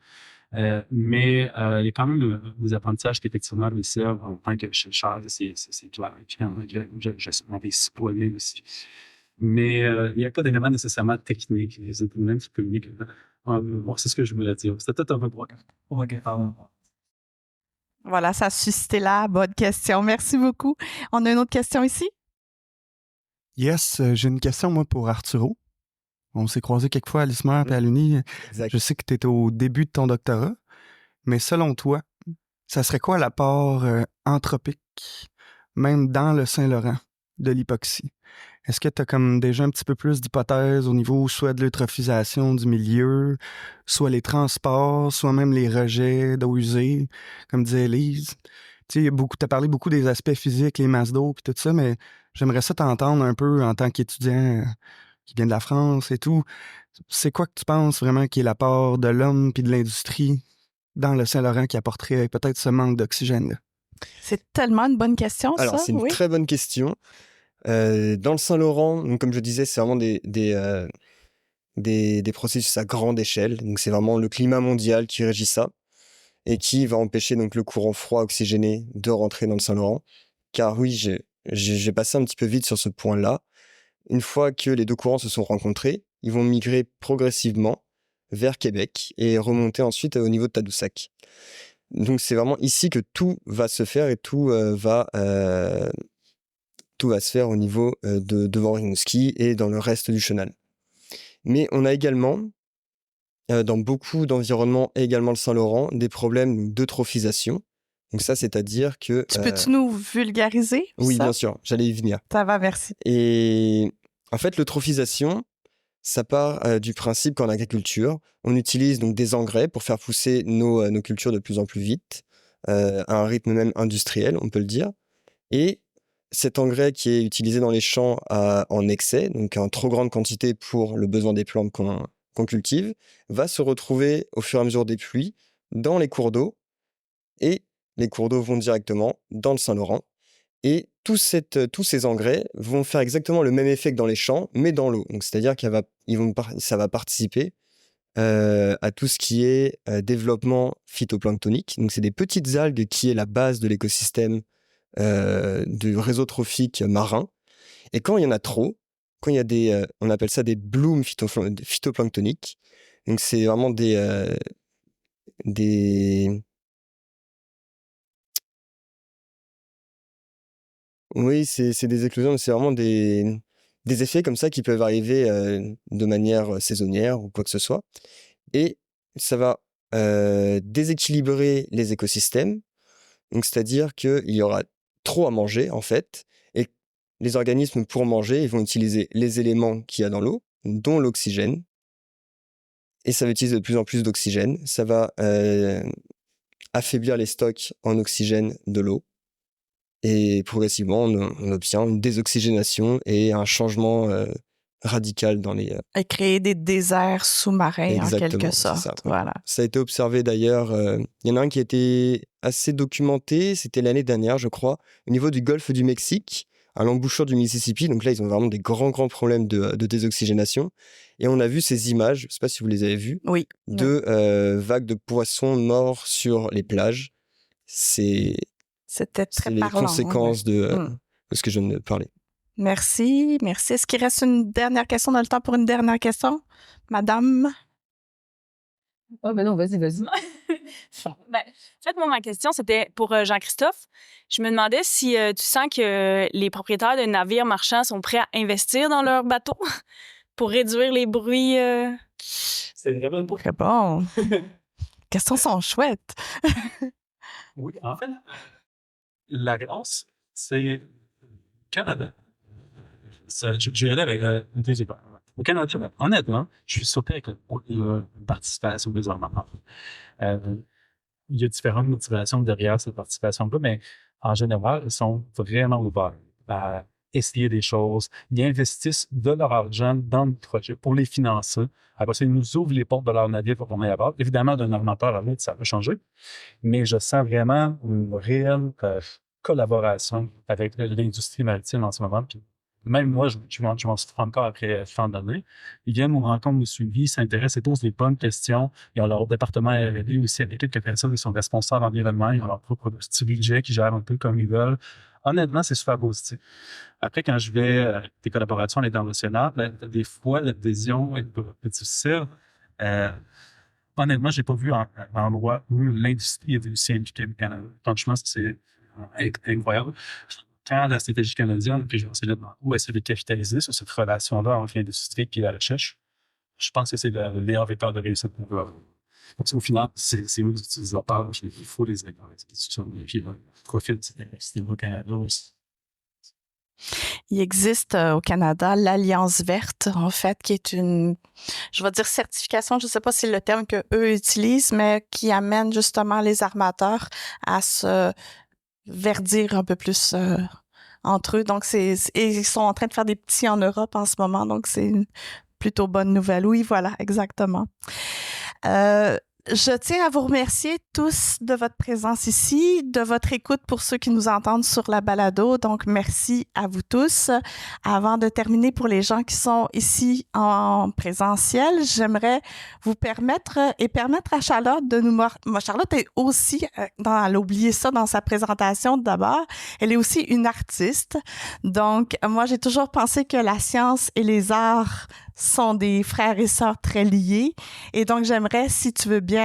Mais il y a quand même des apprentissages qui effectivement me servent en tant que chercheur, c'est clair. Puis je suis des citoyens aussi. Mais il n'y a pas d'éléments nécessairement techniques, les éléments qui communiquent. Bon, c'est ce que je voulais dire. C'était peut-être un peu provocateur. Voilà, ça a suscité la bonne question. Merci beaucoup. On a une autre question ici? Yes, j'ai une question, moi, pour Arturo. On s'est croisés quelques fois à l'ISMER et à l'Uni. Je sais que tu étais au début de ton doctorat, mais selon toi, ça serait quoi l'apport anthropique, même dans le Saint-Laurent, de l'hypoxie? Est-ce que tu as comme déjà un petit peu plus d'hypothèses au niveau soit de l'eutrophisation du milieu, soit les transports, soit même les rejets d'eau usée, comme disait Elise? Tu sais, tu as parlé beaucoup des aspects physiques, les masses d'eau et tout ça, mais j'aimerais ça t'entendre un peu en tant qu'étudiant qui vient de la France et tout. C'est quoi que tu penses vraiment qui est l'apport de l'homme puis de l'industrie dans le Saint-Laurent qui apporterait peut-être ce manque d'oxygène-là? C'est tellement une bonne question, ça. Alors, c'est une très bonne question. Dans le Saint-Laurent, donc, comme je disais, c'est vraiment des processus à grande échelle. Donc, c'est vraiment le climat mondial qui régit ça et qui va empêcher donc le courant froid oxygéné de rentrer dans le Saint-Laurent. Car oui, j'ai passé un petit peu vite sur ce point-là. Une fois que les deux courants se sont rencontrés, ils vont migrer progressivement vers Québec et remonter ensuite au niveau de Tadoussac. Donc, c'est vraiment ici que tout va se faire et tout va se faire au niveau devant Rimouski et dans le reste du chenal. Mais on a également, dans beaucoup d'environnements et également le Saint-Laurent, des problèmes d'eutrophisation. Donc ça, c'est-à-dire que... Peux-tu nous vulgariser? Oui, ça? bien sûr, j'allais y venir. Ça va, merci. Et en fait, l'eutrophisation, ça part du principe qu'en agriculture, on utilise donc des engrais pour faire pousser nos cultures de plus en plus vite, à un rythme même industriel, on peut le dire. Et cet engrais qui est utilisé dans les champs en excès, donc en trop grande quantité pour le besoin des plantes qu'on cultive, va se retrouver au fur et à mesure des pluies dans les cours d'eau, et les cours d'eau vont directement dans le Saint-Laurent. Et tous ces engrais vont faire exactement le même effet que dans les champs, mais dans l'eau. Donc, c'est-à-dire ça va participer à tout ce qui est développement phytoplanctonique. Donc, c'est des petites algues qui est la base de l'écosystème du réseau trophique marin. Et quand il y en a trop, quand il y a on appelle ça des blooms phytoplanctoniques. Donc, c'est vraiment Oui, c'est des éclosions, mais c'est vraiment des effets comme ça qui peuvent arriver de manière saisonnière ou quoi que ce soit. Et ça va déséquilibrer les écosystèmes. Donc, c'est-à-dire qu'il y aura trop à manger, en fait. Et les organismes, pour manger, ils vont utiliser les éléments qu'il y a dans l'eau, dont l'oxygène. Et ça va utiliser de plus en plus d'oxygène. Ça va affaiblir les stocks en oxygène de l'eau. Et progressivement, on obtient une désoxygénation et un changement radical dans les... Et créer des déserts sous-marins, en quelque sorte. Ça. Voilà. Ça a été observé d'ailleurs. Il y en a un qui a été assez documenté, c'était l'année dernière, je crois, au niveau du golfe du Mexique, à l'embouchure du Mississippi. Donc là, ils ont vraiment des grands problèmes de désoxygénation. Et on a vu ces images, je ne sais pas si vous les avez vues, oui. de vagues de poissons morts sur les plages. C'était très les parlant, conséquences de ce que je viens de parler. Merci. Est-ce qu'il reste une dernière question? On a le temps pour une dernière question? Madame? Oh, ben non, vas-y. En fait, moi, ma question, c'était pour Jean-Christophe. Je me demandais si tu sens que les propriétaires de navires marchands sont prêts à investir dans leurs bateaux pour réduire les bruits. C'est vraiment beau. Très bon. Les questions sont chouettes. Oui, en fait, la réponse, c'est Canada. Je vais aller avec une deuxième. Au Canada, honnêtement, je suis surpris avec la participation des hommes. Il y a différentes motivations derrière cette participation-là, mais en général, ils sont vraiment ouverts à essayer des choses. Ils investissent de leur argent dans le projet pour les financer. Après ça, ils nous ouvrent les portes de leur navire pour qu'on aille à bord. Évidemment, d'un armateur à l'autre, ça peut changer, mais je sens vraiment une réelle collaboration avec l'industrie maritime en ce moment. Puis même moi, je m'en souviens encore après tant d'années. Ils viennent aux rencontres de suivi, s'intéressent et posent des bonnes questions. Ils ont leur département R&D aussi avec quelques personnes qui sont responsables environnement. Ils ont leur propre petit budget qui gèrent un peu comme ils veulent. Honnêtement, c'est super positif. Après, quand je vais à des collaborations à l'international, des fois, l'adhésion est un peu difficile. Honnêtement, je n'ai pas vu un endroit où l'industrie est aussi impliquée au Canada. Franchement, c'est incroyable. Quand la stratégie canadienne, puis je vais essayer où essayer de capitaliser sur cette relation-là entre l'industrie et la recherche, je pense que c'est le meilleur vecteur de réussite qu'on peut avoir. Donc, au final, c'est eux les utilisateurs, puis il faut les aider dans les institutions, et puis profite de l'industrie au Canada aussi. Il existe au Canada l'Alliance verte, en fait, qui est une, je vais dire certification, je ne sais pas si c'est le terme qu'eux utilisent, mais qui amène justement les armateurs à se verdir un peu plus entre eux. Donc, et ils sont en train de faire des petits en Europe en ce moment. Donc, c'est une plutôt bonne nouvelle. Oui, voilà, exactement. Je tiens à vous remercier tous de votre présence ici, de votre écoute pour ceux qui nous entendent sur la balado. Donc, merci à vous tous. Avant de terminer, pour les gens qui sont ici en présentiel, j'aimerais vous permettre à Charlotte de nous... Charlotte est aussi, elle a oublié ça dans sa présentation d'abord, elle est aussi une artiste. Donc, moi, j'ai toujours pensé que la science et les arts sont des frères et sœurs très liés. Et donc, j'aimerais, si tu veux bien,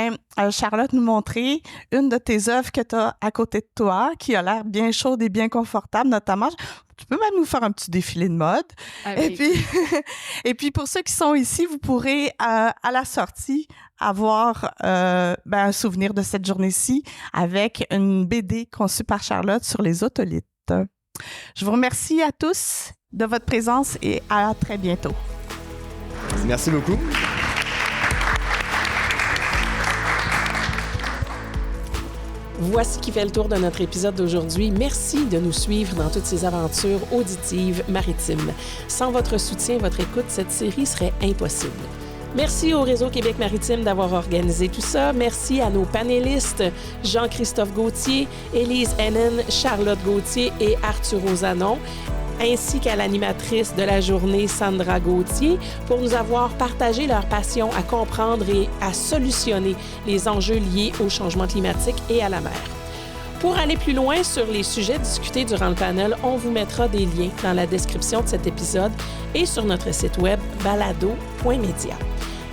Charlotte, nous montrer une de tes œuvres que tu as à côté de toi, qui a l'air bien chaude et bien confortable, notamment. Tu peux même nous faire un petit défilé de mode. Et puis, pour ceux qui sont ici, vous pourrez, à la sortie, avoir un souvenir de cette journée-ci avec une BD conçue par Charlotte sur les otolithes. Je vous remercie à tous de votre présence et à très bientôt. Merci beaucoup. Voici qui fait le tour de notre épisode d'aujourd'hui. Merci de nous suivre dans toutes ces aventures auditives maritimes. Sans votre soutien, votre écoute, cette série serait impossible. Merci au Réseau Québec Maritime d'avoir organisé tout ça. Merci à nos panélistes Jean-Christophe Gauthier, Élise Hennen, Charlotte Gauthier et Arturo Zanon, ainsi qu'à l'animatrice de la journée, Sandra Gauthier, pour nous avoir partagé leur passion à comprendre et à solutionner les enjeux liés au changement climatique et à la mer. Pour aller plus loin sur les sujets discutés durant le panel, on vous mettra des liens dans la description de cet épisode et sur notre site web balado.media.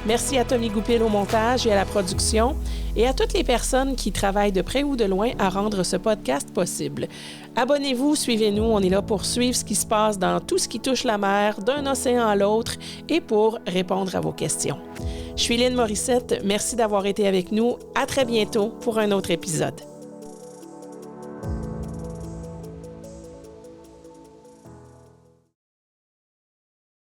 Merci à Tommy Goupil au montage et à la production et à toutes les personnes qui travaillent de près ou de loin à rendre ce podcast possible. Abonnez-vous, suivez-nous, on est là pour suivre ce qui se passe dans tout ce qui touche la mer, d'un océan à l'autre et pour répondre à vos questions. Je suis Lynne Morissette, merci d'avoir été avec nous. À très bientôt pour un autre épisode.